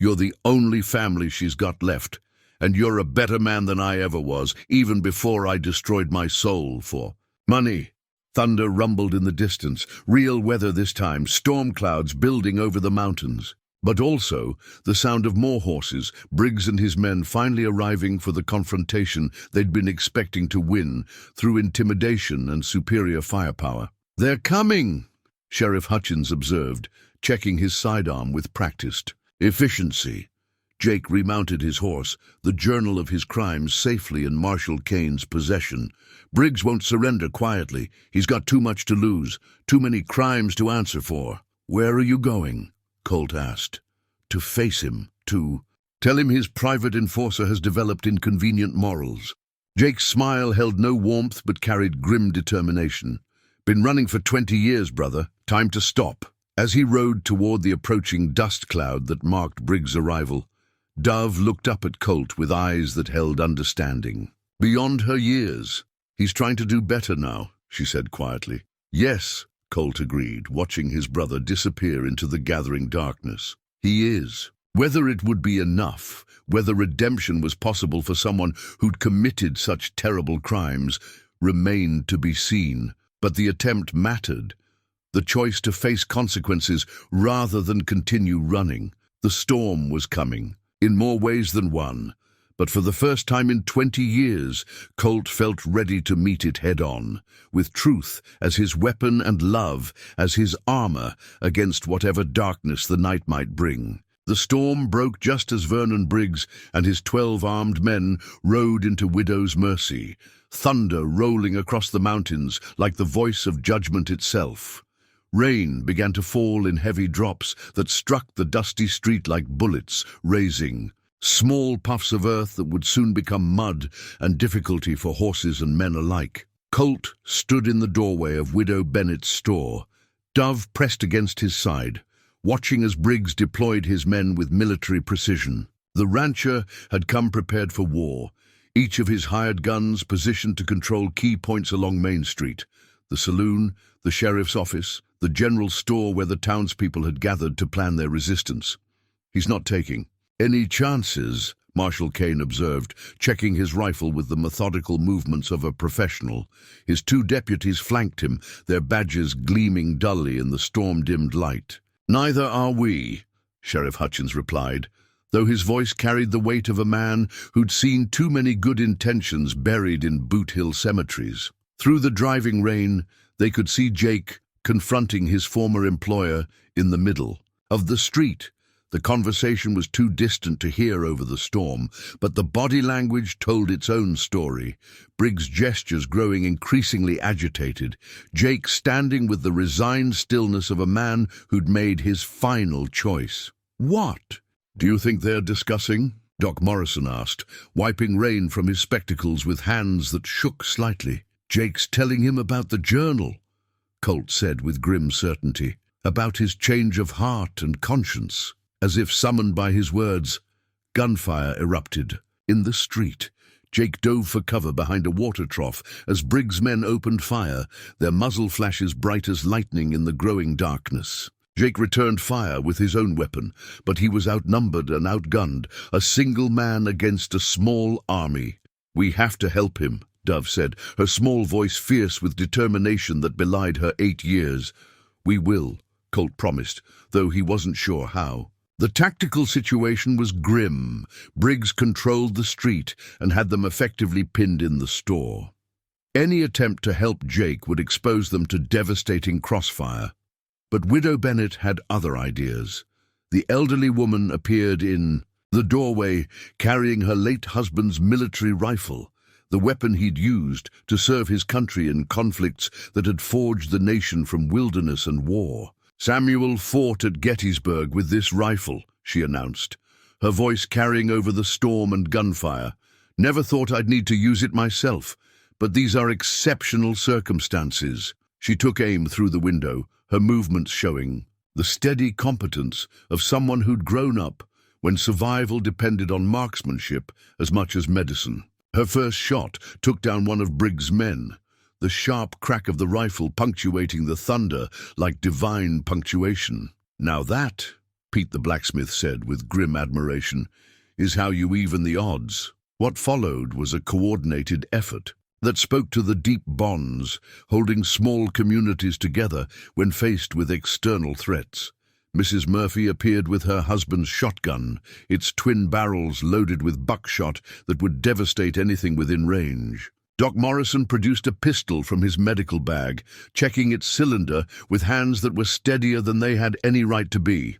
You're the only family she's got left, and you're a better man than I ever was, even before I destroyed my soul for money. Thunder rumbled in the distance, real weather this time, storm clouds building over the mountains. But also the sound of more horses, Briggs and his men finally arriving for the confrontation they'd been expecting to win through intimidation and superior firepower. "They're coming," Sheriff Hutchins observed, checking his sidearm with practiced efficiency. Jake remounted his horse, the journal of his crimes safely in Marshal Kane's possession. "Briggs won't surrender quietly. He's got too much to lose, too many crimes to answer for." "Where are you going?" Colt asked. "To face him, to tell him his private enforcer has developed inconvenient morals." Jake's smile held no warmth but carried grim determination. "Been running for 20 years, brother. Time to stop." As he rode toward the approaching dust cloud that marked Briggs' arrival, Dove looked up at Colt with eyes that held understanding. "Beyond her years. He's trying to do better now," she said quietly. "Yes," Colt agreed, watching his brother disappear into the gathering darkness. "He is. Whether it would be enough, whether redemption was possible for someone who'd committed such terrible crimes, remained to be seen. But the attempt mattered. The choice to face consequences rather than continue running. The storm was coming, in more ways than one. But for the first time in 20 years, Colt felt ready to meet it head-on, with truth as his weapon and love as his armor against whatever darkness the night might bring. The storm broke just as Vernon Briggs and his 12 armed men rode into Widow's Mercy, thunder rolling across the mountains like the voice of judgment itself. Rain began to fall in heavy drops that struck the dusty street like bullets, raising small puffs of earth that would soon become mud and difficulty for horses and men alike. Colt stood in the doorway of Widow Bennett's store, Dove pressed against his side, watching as Briggs deployed his men with military precision. The rancher had come prepared for war, each of his hired guns positioned to control key points along Main Street: the saloon, the sheriff's office, the general store where the townspeople had gathered to plan their resistance. "He's not taking any chances," Marshal Kane observed, checking his rifle with the methodical movements of a professional. His 2 deputies flanked him, their badges gleaming dully in the storm-dimmed light. "Neither are we," Sheriff Hutchins replied, though his voice carried the weight of a man who'd seen too many good intentions buried in Boot Hill cemeteries. Through the driving rain, they could see Jake confronting his former employer in the middle of the street. The conversation was too distant to hear over the storm, but the body language told its own story. Briggs' gestures growing increasingly agitated, Jake standing with the resigned stillness of a man who'd made his final choice. "What do you think they're discussing?" Doc Morrison asked, wiping rain from his spectacles with hands that shook slightly. "Jake's telling him about the journal," Colt said with grim certainty, "about his change of heart and conscience." As if summoned by his words, gunfire erupted. In the street, Jake dove for cover behind a water trough as Briggs' men opened fire, their muzzle flashes bright as lightning in the growing darkness. Jake returned fire with his own weapon, but he was outnumbered and outgunned, a single man against a small army. "We have to help him," Dove said, her small voice fierce with determination that belied her 8 years. "We will," Colt promised, though he wasn't sure how. The tactical situation was grim. Briggs controlled the street and had them effectively pinned in the store. Any attempt to help Jake would expose them to devastating crossfire. But Widow Bennett had other ideas. The elderly woman appeared in the doorway, carrying her late husband's military rifle, the weapon he'd used to serve his country in conflicts that had forged the nation from wilderness and war. "Samuel fought at Gettysburg with this rifle," she announced, her voice carrying over the storm and gunfire. "Never thought I'd need to use it myself, but these are exceptional circumstances." She took aim through the window, her movements showing the steady competence of someone who'd grown up when survival depended on marksmanship as much as medicine. Her first shot took down one of Briggs' men. the sharp crack of the rifle punctuating the thunder like divine punctuation. "Now that," Pete the blacksmith said with grim admiration, "is how you even the odds." What followed was a coordinated effort that spoke to the deep bonds holding small communities together when faced with external threats. Mrs. Murphy appeared with her husband's shotgun, its twin barrels loaded with buckshot that would devastate anything within range. Doc Morrison produced a pistol from his medical bag, checking its cylinder with hands that were steadier than they had any right to be.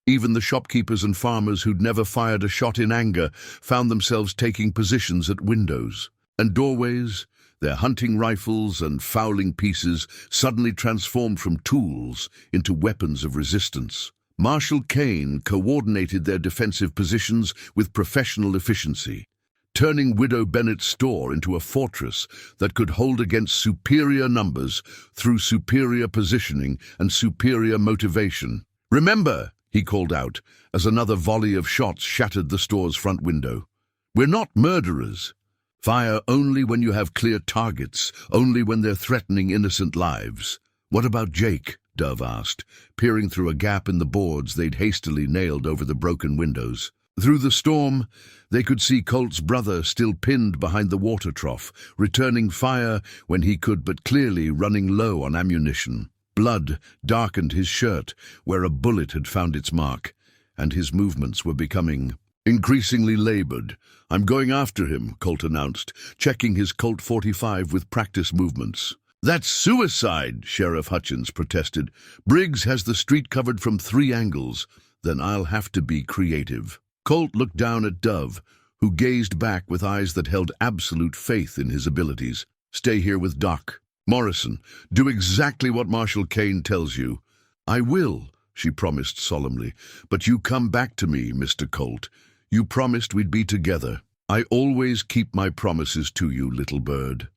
Even the shopkeepers and farmers who'd never fired a shot in anger found themselves taking positions at windows and doorways. Their hunting rifles and fowling pieces suddenly transformed from tools into weapons of resistance. Marshal Kane coordinated their defensive positions with professional efficiency, turning Widow Bennett's store into a fortress that could hold against superior numbers through superior positioning and superior motivation. "Remember," he called out, as another volley of shots shattered the store's front window, "we're not murderers. Fire only when you have clear targets, only when they're threatening innocent lives." "What about Jake?" Dove asked, peering through a gap in the boards they'd hastily nailed over the broken windows. Through the storm, they could see Colt's brother still pinned behind the water trough, returning fire when he could, but clearly running low on ammunition. Blood darkened his shirt where a bullet had found its mark, and his movements were becoming increasingly labored. "I'm going after him," Colt announced, checking his Colt 45 with practice movements. "That's suicide," Sheriff Hutchins protested. "Briggs has the street covered from 3 angles. Then I'll have to be creative." Colt looked down at Dove, who gazed back with eyes that held absolute faith in his abilities. "Stay here with Doc. Morrison, do exactly what Marshal Kane tells you." "I will," she promised solemnly. "But you come back to me, Mr. Colt. You promised we'd be together." "I always keep my promises to you, little bird."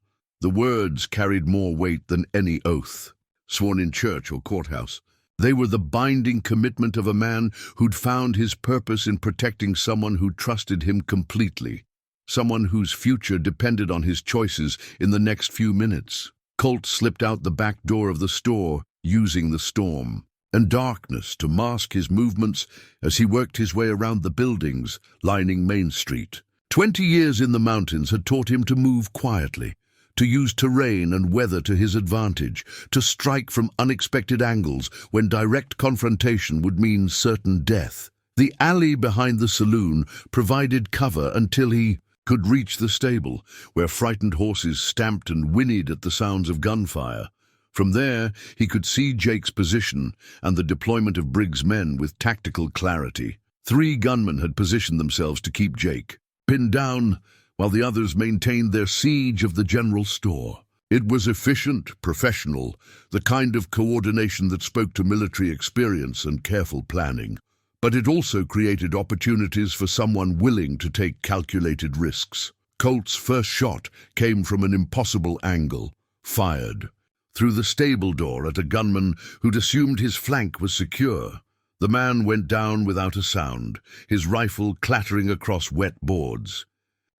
The words carried more weight than any oath, sworn in church or courthouse. They were the binding commitment of a man who'd found his purpose in protecting someone who trusted him completely, someone whose future depended on his choices in the next few minutes. Colt slipped out the back door of the store, using the storm and darkness to mask his movements as he worked his way around the buildings lining Main Street. 20 years in the mountains had taught him to move quietly, to use terrain and weather to his advantage, to strike from unexpected angles when direct confrontation would mean certain death. The alley behind the saloon provided cover until he could reach the stable, where frightened horses stamped and whinnied at the sounds of gunfire. From there, he could see Jake's position and the deployment of Briggs' men with tactical clarity. 3 gunmen had positioned themselves to keep Jake pinned down, while the others maintained their siege of the general store. It was efficient, professional, the kind of coordination that spoke to military experience and careful planning. But it also created opportunities for someone willing to take calculated risks. Colt's first shot came from an impossible angle, fired through the stable door at a gunman who'd assumed his flank was secure. The man went down without a sound, his rifle clattering across wet boards.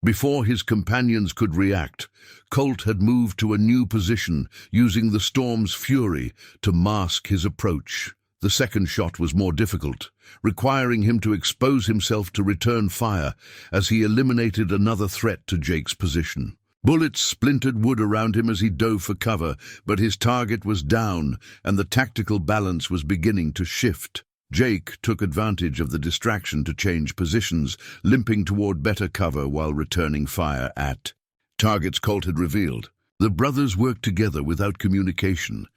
Before his companions could react, Colt had moved to a new position, using the storm's fury to mask his approach. The second shot was more difficult, requiring him to expose himself to return fire as he eliminated another threat to Jake's position. Bullets splintered wood around him as he dove for cover, but his target was down, and the tactical balance was beginning to shift. Jake took advantage of the distraction to change positions, limping toward better cover while returning fire at targets Colt had revealed. The brothers worked together without communication,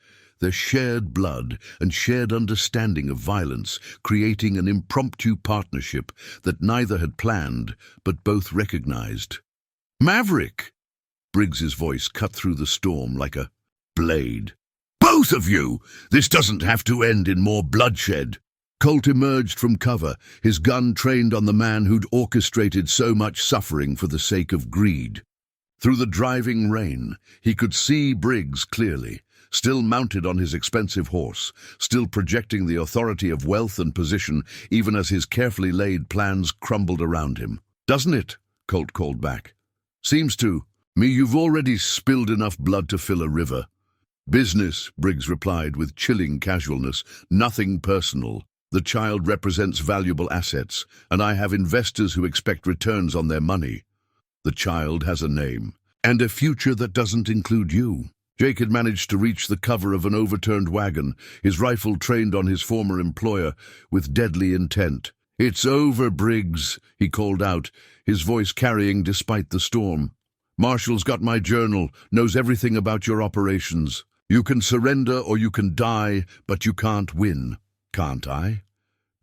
their shared blood and shared understanding of violence, creating an impromptu partnership that neither had planned but both recognized. "Maverick!" Briggs's voice cut through the storm like a blade. "Both of you! This doesn't have to end in more bloodshed." Colt emerged from cover, his gun trained on the man who'd orchestrated so much suffering for the sake of greed. Through the driving rain, he could see Briggs clearly, still mounted on his expensive horse, still projecting the authority of wealth and position even as his carefully laid plans crumbled around him. "Doesn't it?" Colt called back. "Seems to." Me, you've already spilled enough blood to fill a river. Business, Briggs replied with chilling casualness, nothing personal. The child represents valuable assets, and I have investors who expect returns on their money. The child has a name, and a future that doesn't include you. Jake had managed to reach the cover of an overturned wagon, his rifle trained on his former employer, with deadly intent. "It's over, Briggs," he called out, his voice carrying despite the storm. "Marshall's got my journal, knows everything about your operations. You can surrender or you can die, but you can't win. Can't I?"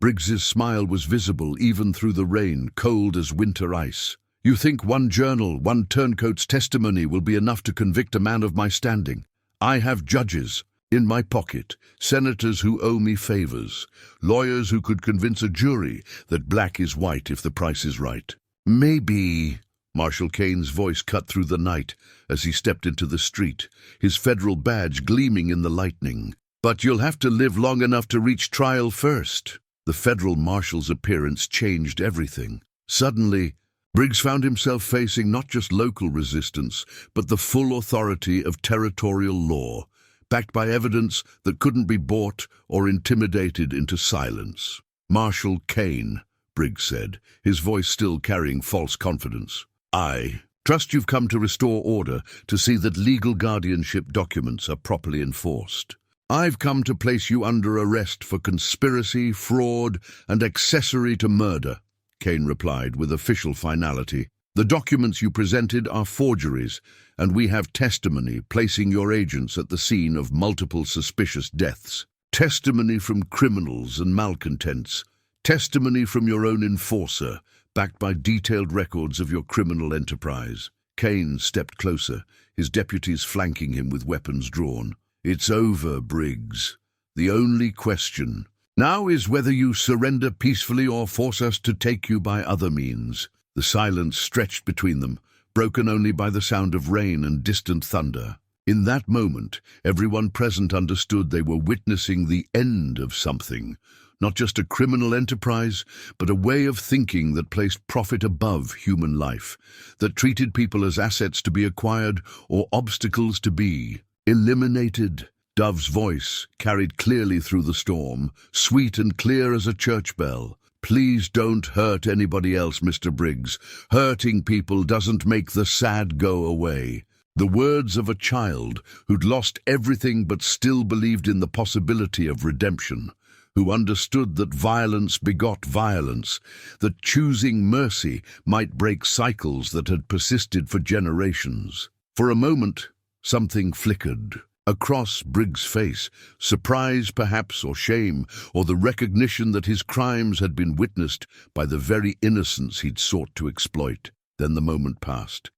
Briggs's smile was visible even through the rain, cold as winter ice. "You think one journal, one turncoat's testimony will be enough to convict a man of my standing? I have judges in my pocket, senators who owe me favors, lawyers who could convince a jury that black is white if the price is right." "Maybe," Marshal Kane's voice cut through the night as he stepped into the street, his federal badge gleaming in the lightning. "But you'll have to live long enough to reach trial first." The federal marshal's appearance changed everything. Suddenly, Briggs found himself facing not just local resistance, but the full authority of territorial law, backed by evidence that couldn't be bought or intimidated into silence. "Marshal Kane," Briggs said, his voice still carrying false confidence. "I trust you've come to restore order, to see that legal guardianship documents are properly enforced. I've come to place you under arrest for conspiracy, fraud, and accessory to murder," Kane replied with official finality. "The documents you presented are forgeries, and we have testimony placing your agents at the scene of multiple suspicious deaths. Testimony from criminals and malcontents. Testimony from your own enforcer, backed by detailed records of your criminal enterprise." Kane stepped closer, his deputies flanking him with weapons drawn. "It's over, Briggs. The only question now is whether you surrender peacefully or force us to take you by other means." The silence stretched between them, broken only by the sound of rain and distant thunder. In that moment, everyone present understood they were witnessing the end of something. Not just a criminal enterprise, but a way of thinking that placed profit above human life, that treated people as assets to be acquired or obstacles to be eliminated. Dove's voice carried clearly through the storm, sweet and clear as a church bell. "Please don't hurt anybody else, Mr. Briggs. Hurting people doesn't make the sad go away." The words of a child who'd lost everything but still believed in the possibility of redemption, who understood that violence begot violence, that choosing mercy might break cycles that had persisted for generations. For a moment, something flickered across Briggs' face, surprise perhaps, or shame, or the recognition that his crimes had been witnessed by the very innocents he'd sought to exploit. Then the moment passed,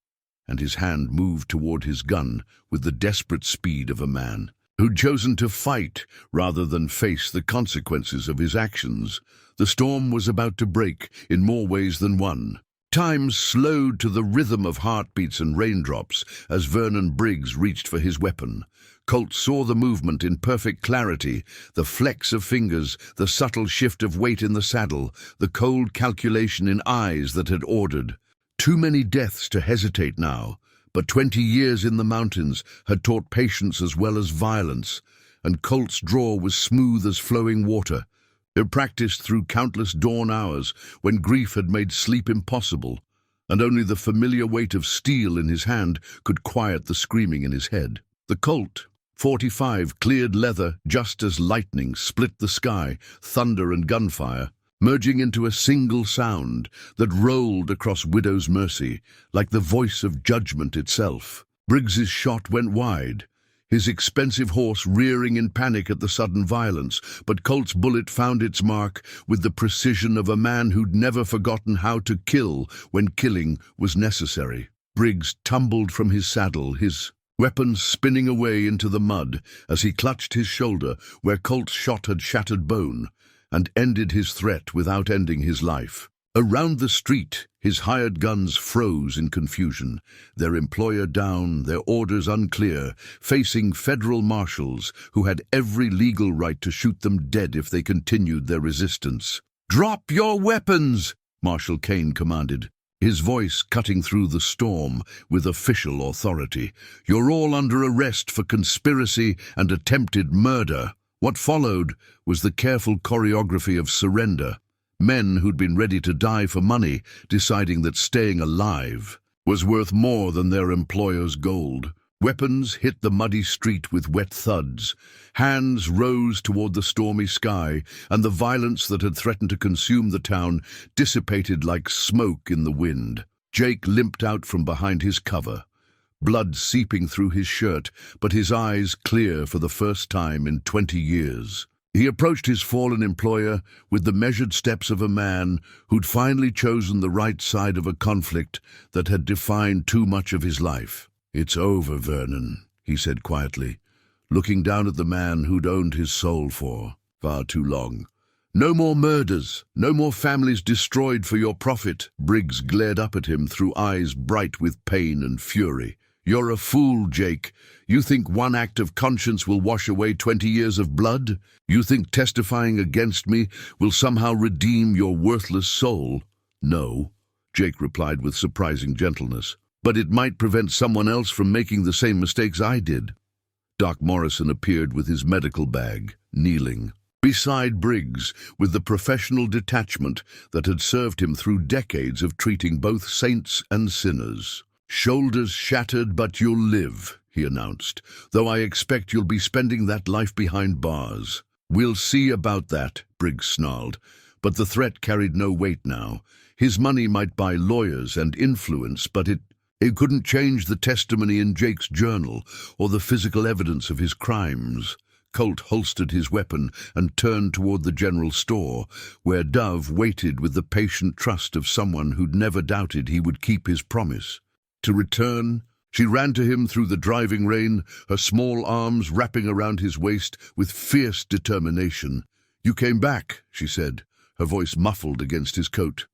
and his hand moved toward his gun with the desperate speed of a man who'd chosen to fight rather than face the consequences of his actions. The storm was about to break in more ways than one. Time slowed to the rhythm of heartbeats and raindrops as Vernon Briggs reached for his weapon. Colt saw the movement in perfect clarity, the flex of fingers, the subtle shift of weight in the saddle, the cold calculation in eyes that had ordered. Too many deaths to hesitate now, but 20 years in the mountains had taught patience as well as violence, and Colt's draw was smooth as flowing water. It practiced through countless dawn hours when grief had made sleep impossible, and only the familiar weight of steel in his hand could quiet the screaming in his head. The Colt .45 cleared leather just as lightning split the sky, thunder and gunfire, merging into a single sound that rolled across Widow's Mercy like the voice of judgment itself. Briggs's shot went wide, his expensive horse rearing in panic at the sudden violence, but Colt's bullet found its mark with the precision of a man who'd never forgotten how to kill when killing was necessary. Briggs tumbled from his saddle, his weapon spinning away into the mud as he clutched his shoulder where Colt's shot had shattered bone, and ended his threat without ending his life. Around the street, his hired guns froze in confusion, their employer down, their orders unclear, facing federal marshals who had every legal right to shoot them dead if they continued their resistance. "Drop your weapons!" Marshal Kane commanded, his voice cutting through the storm with official authority. "You're all under arrest for conspiracy and attempted murder." What followed was the careful choreography of surrender. Men who'd been ready to die for money, deciding that staying alive was worth more than their employer's gold. Weapons hit the muddy street with wet thuds. Hands rose toward the stormy sky, and the violence that had threatened to consume the town dissipated like smoke in the wind. Jake limped out from behind his cover, blood seeping through his shirt, but his eyes clear for the first time in 20 years. He approached his fallen employer with the measured steps of a man who'd finally chosen the right side of a conflict that had defined too much of his life. "It's over, Vernon," he said quietly, looking down at the man who'd owned his soul for far too long. "No more murders, no more families destroyed for your profit." Briggs glared up at him through eyes bright with pain and fury. "You're a fool, Jake. You think one act of conscience will wash away 20 years of blood? You think testifying against me will somehow redeem your worthless soul?" "No," Jake replied with surprising gentleness. "But it might prevent someone else from making the same mistakes I did." Doc Morrison appeared with his medical bag, kneeling beside Briggs with the professional detachment that had served him through decades of treating both saints and sinners. "Shoulders shattered, but you'll live," he announced, "though I expect you'll be spending that life behind bars." "We'll see about that," Briggs snarled, but the threat carried no weight now. His money might buy lawyers and influence, but it couldn't change the testimony in Jake's journal or the physical evidence of his crimes. Colt holstered his weapon and turned toward the general store, where Dove waited with the patient trust of someone who'd never doubted he would keep his promise. To return, she ran to him through the driving rain, her small arms wrapping around his waist with fierce determination. "You came back," she said, her voice muffled against his coat.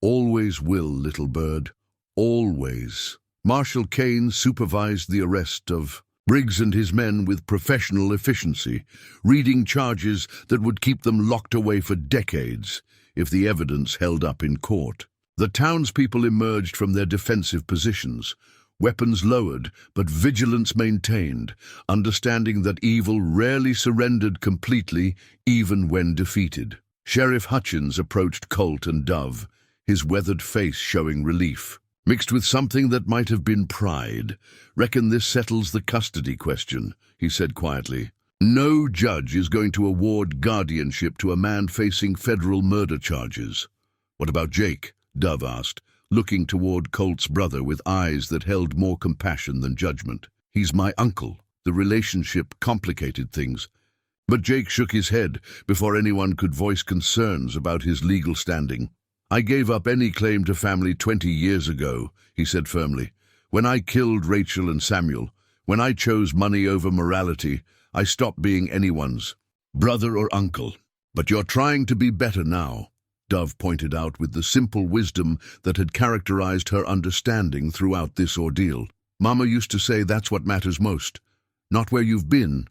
"Always will, little bird. Always." Marshal Kane supervised the arrest of Briggs and his men with professional efficiency, reading charges that would keep them locked away for decades if the evidence held up in court. The townspeople emerged from their defensive positions, weapons lowered but vigilance maintained, understanding that evil rarely surrendered completely even when defeated. Sheriff Hutchins approached Colt and Dove, his weathered face showing relief, mixed with something that might have been pride. "Reckon this settles the custody question," he said quietly. "No judge is going to award guardianship to a man facing federal murder charges." "What about Jake?" Dove asked, looking toward Colt's brother with eyes that held more compassion than judgment. "He's my uncle." The relationship complicated things, but Jake shook his head before anyone could voice concerns about his legal standing. "I gave up any claim to family 20 years ago," he said firmly. "When I killed Rachel and Samuel, when I chose money over morality, I stopped being anyone's brother or uncle. But you're trying to be better now," Dove pointed out with the simple wisdom that had characterized her understanding throughout this ordeal. "Mama used to say that's what matters most. Not where you've been,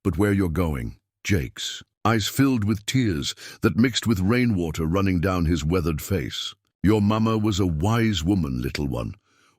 but where you're going." Jake's eyes filled with tears that mixed with rainwater running down his weathered face. "Your mama was a wise woman, little one.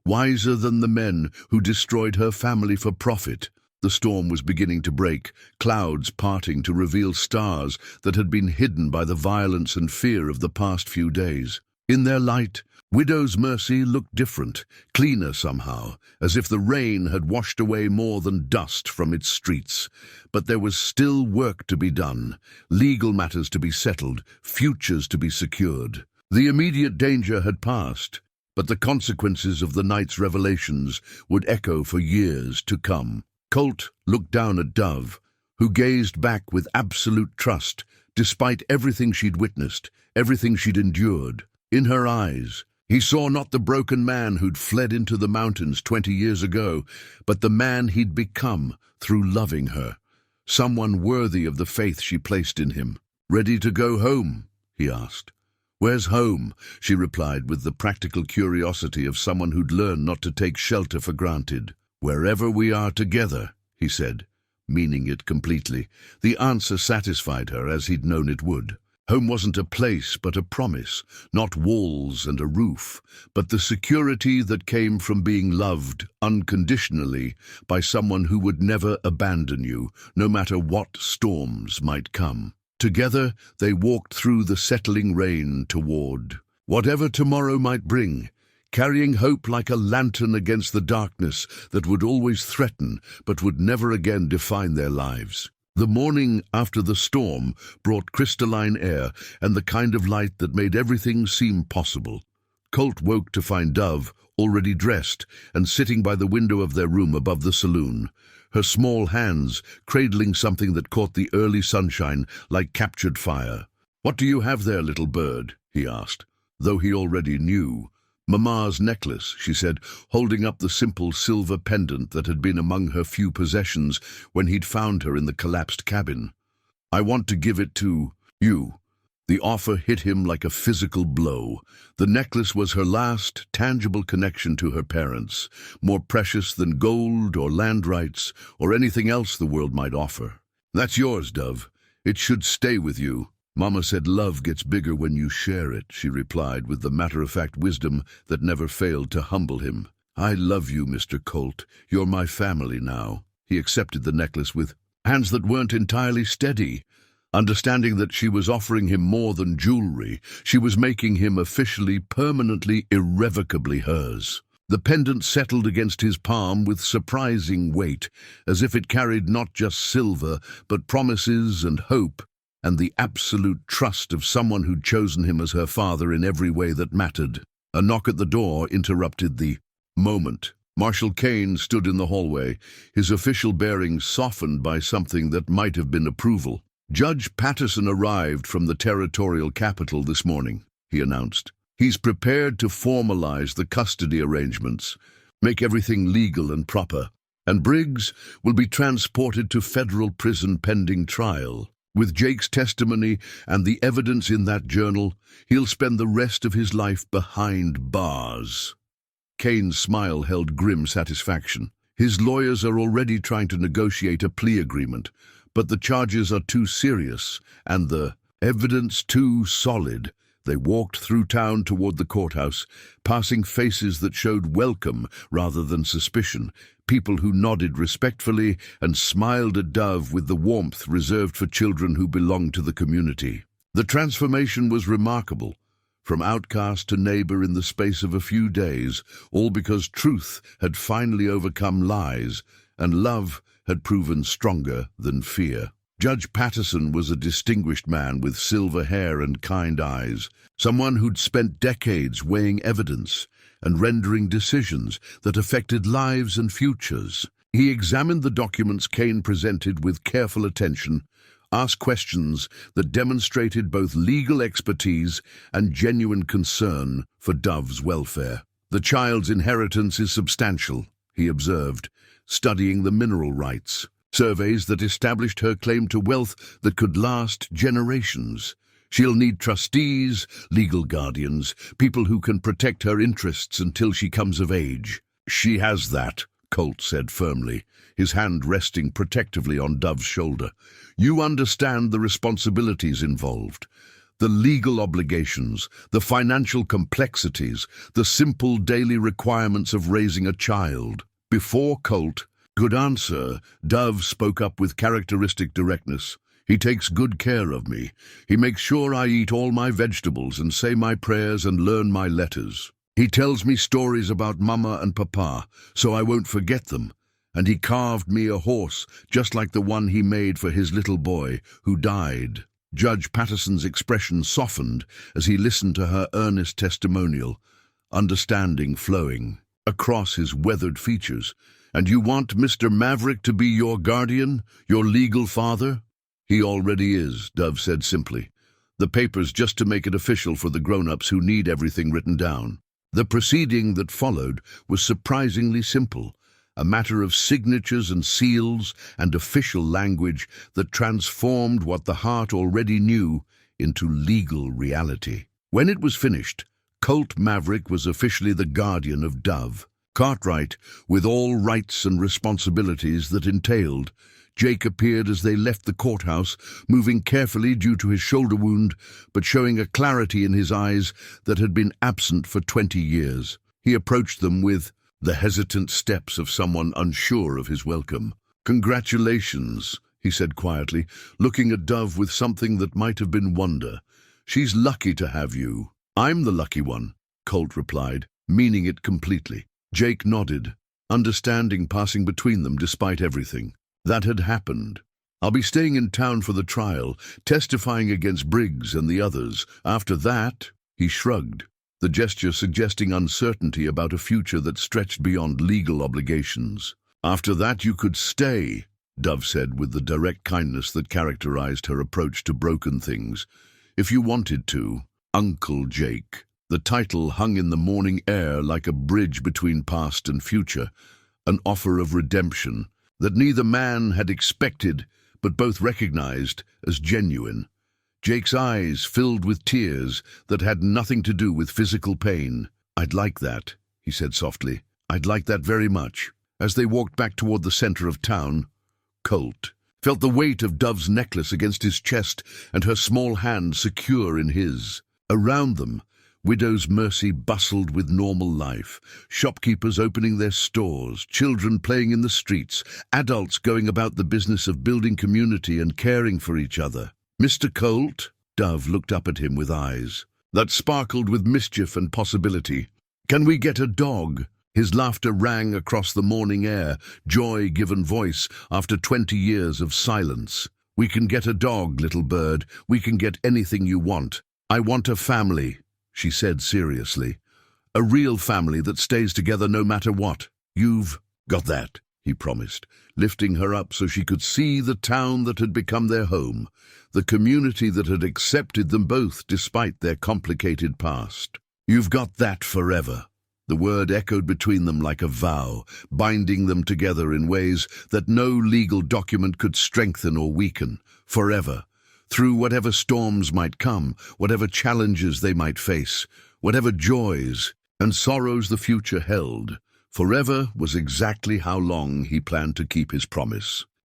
Wiser than the men who destroyed her family for profit." The storm was beginning to break, clouds parting to reveal stars that had been hidden by the violence and fear of the past few days. In their light, Widow's Mercy looked different, cleaner somehow, as if the rain had washed away more than dust from its streets. But there was still work to be done, legal matters to be settled, futures to be secured. The immediate danger had passed, but the consequences of the night's revelations would echo for years to come. Colt looked down at Dove, who gazed back with absolute trust, despite everything she'd witnessed, everything she'd endured. In her eyes, he saw not the broken man who'd fled into the mountains 20 years ago, but the man he'd become through loving her, someone worthy of the faith she placed in him. "Ready to go home?" he asked. "Where's home?" she replied with the practical curiosity of someone who'd learned not to take shelter for granted. "Wherever we are together," he said, meaning it completely. The answer satisfied her, as he'd known it would. Home wasn't a place, but a promise, not walls and a roof, but the security that came from being loved unconditionally by someone who would never abandon you, no matter what storms might come. Together, they walked through the settling rain toward whatever tomorrow might bring, carrying hope like a lantern against the darkness that would always threaten but would never again define their lives. The morning after the storm brought crystalline air and the kind of light that made everything seem possible. Colt woke to find Dove, already dressed, and sitting by the window of their room above the saloon, her small hands cradling something that caught the early sunshine like captured fire. "What do you have there, little bird?" he asked, though he already knew. "Mamma's necklace," she said, holding up the simple silver pendant that had been among her few possessions when he'd found her in the collapsed cabin. "I want to give it to you." The offer hit him like a physical blow. The necklace was her last tangible connection to her parents, more precious than gold or land rights or anything else the world might offer. "That's yours, Dove. It should stay with you." "Mama said love gets bigger when you share it," she replied with the matter-of-fact wisdom that never failed to humble him. "I love you, Mr. Colt. You're my family now." He accepted the necklace with hands that weren't entirely steady. Understanding that she was offering him more than jewelry, she was making him officially, permanently, irrevocably hers. The pendant settled against his palm with surprising weight, as if it carried not just silver, but promises and hope, and the absolute trust of someone who'd chosen him as her father in every way that mattered. A knock at the door interrupted the moment. Marshal Kane stood in the hallway, his official bearings softened by something that might have been approval. "Judge Patterson arrived from the territorial capital this morning," he announced. "He's prepared to formalize the custody arrangements, make everything legal and proper, and Briggs will be transported to federal prison pending trial. With Jake's testimony and the evidence in that journal, he'll spend the rest of his life behind bars." Kane's smile held grim satisfaction. "His lawyers are already trying to negotiate a plea agreement, but the charges are too serious and the evidence too solid." They walked through town toward the courthouse, passing faces that showed welcome rather than suspicion, people who nodded respectfully and smiled at Dove with the warmth reserved for children who belonged to the community. The transformation was remarkable, from outcast to neighbor in the space of a few days, all because truth had finally overcome lies and love had proven stronger than fear. Judge Patterson was a distinguished man with silver hair and kind eyes, someone who'd spent decades weighing evidence and rendering decisions that affected lives and futures. He examined the documents Kane presented with careful attention, asked questions that demonstrated both legal expertise and genuine concern for Dove's welfare. "The child's inheritance is substantial," he observed, studying the mineral rights. Surveys that established her claim to wealth that could last generations. She'll need trustees, legal guardians, people who can protect her interests until she comes of age. "She has that," Colt said firmly, his hand resting protectively on Dove's shoulder. "You understand the responsibilities involved, the legal obligations, the financial complexities, the simple daily requirements of raising a child." Before Colt could answer, Dove spoke up with characteristic directness. "He takes good care of me. He makes sure I eat all my vegetables and say my prayers and learn my letters. He tells me stories about Mama and Papa, so I won't forget them. And he carved me a horse, just like the one he made for his little boy, who died." Judge Patterson's expression softened as he listened to her earnest testimonial, understanding flowing across his weathered features. "And you want Mr. Maverick to be your guardian, your legal father?" "He already is," Dove said simply. "The papers just to make it official for the grown-ups who need everything written down." The proceeding that followed was surprisingly simple, a matter of signatures and seals and official language that transformed what the heart already knew into legal reality. When it was finished, Colt Maverick was officially the guardian of Dove. Cartwright, with all rights and responsibilities that entailed, Jake appeared as they left the courthouse, moving carefully due to his shoulder wound, but showing a clarity in his eyes that had been absent for 20 years. He approached them with the hesitant steps of someone unsure of his welcome. "Congratulations," he said quietly, looking at Dove with something that might have been wonder. "She's lucky to have you." "I'm the lucky one," Colt replied, meaning it completely. Jake nodded, understanding passing between them despite everything that had happened. "I'll be staying in town for the trial, testifying against Briggs and the others. After that," he shrugged, the gesture suggesting uncertainty about a future that stretched beyond legal obligations. "After that you could stay," Dove said with the direct kindness that characterized her approach to broken things. "If you wanted to, Uncle Jake." The title hung in the morning air like a bridge between past and future, an offer of redemption that neither man had expected but both recognized as genuine. Jake's eyes filled with tears that had nothing to do with physical pain. "I'd like that," he said softly. "I'd like that very much." As they walked back toward the center of town, Colt felt the weight of Dove's necklace against his chest and her small hand secure in his. Around them, Widow's Mercy bustled with normal life, shopkeepers opening their stores, children playing in the streets, adults going about the business of building community and caring for each other. "Mr. Colt?" Dove looked up at him with eyes that sparkled with mischief and possibility. "Can we get a dog?" His laughter rang across the morning air, joy given voice after 20 years of silence. "We can get a dog, little bird. We can get anything you want. I want a family," she said seriously. "A real family that stays together no matter what." "You've got that," he promised, lifting her up so she could see the town that had become their home, the community that had accepted them both despite their complicated past. "You've got that forever." The word echoed between them like a vow, binding them together in ways that no legal document could strengthen or weaken. Forever. Through whatever storms might come, whatever challenges they might face, whatever joys and sorrows the future held, forever was exactly how long he planned to keep his promise.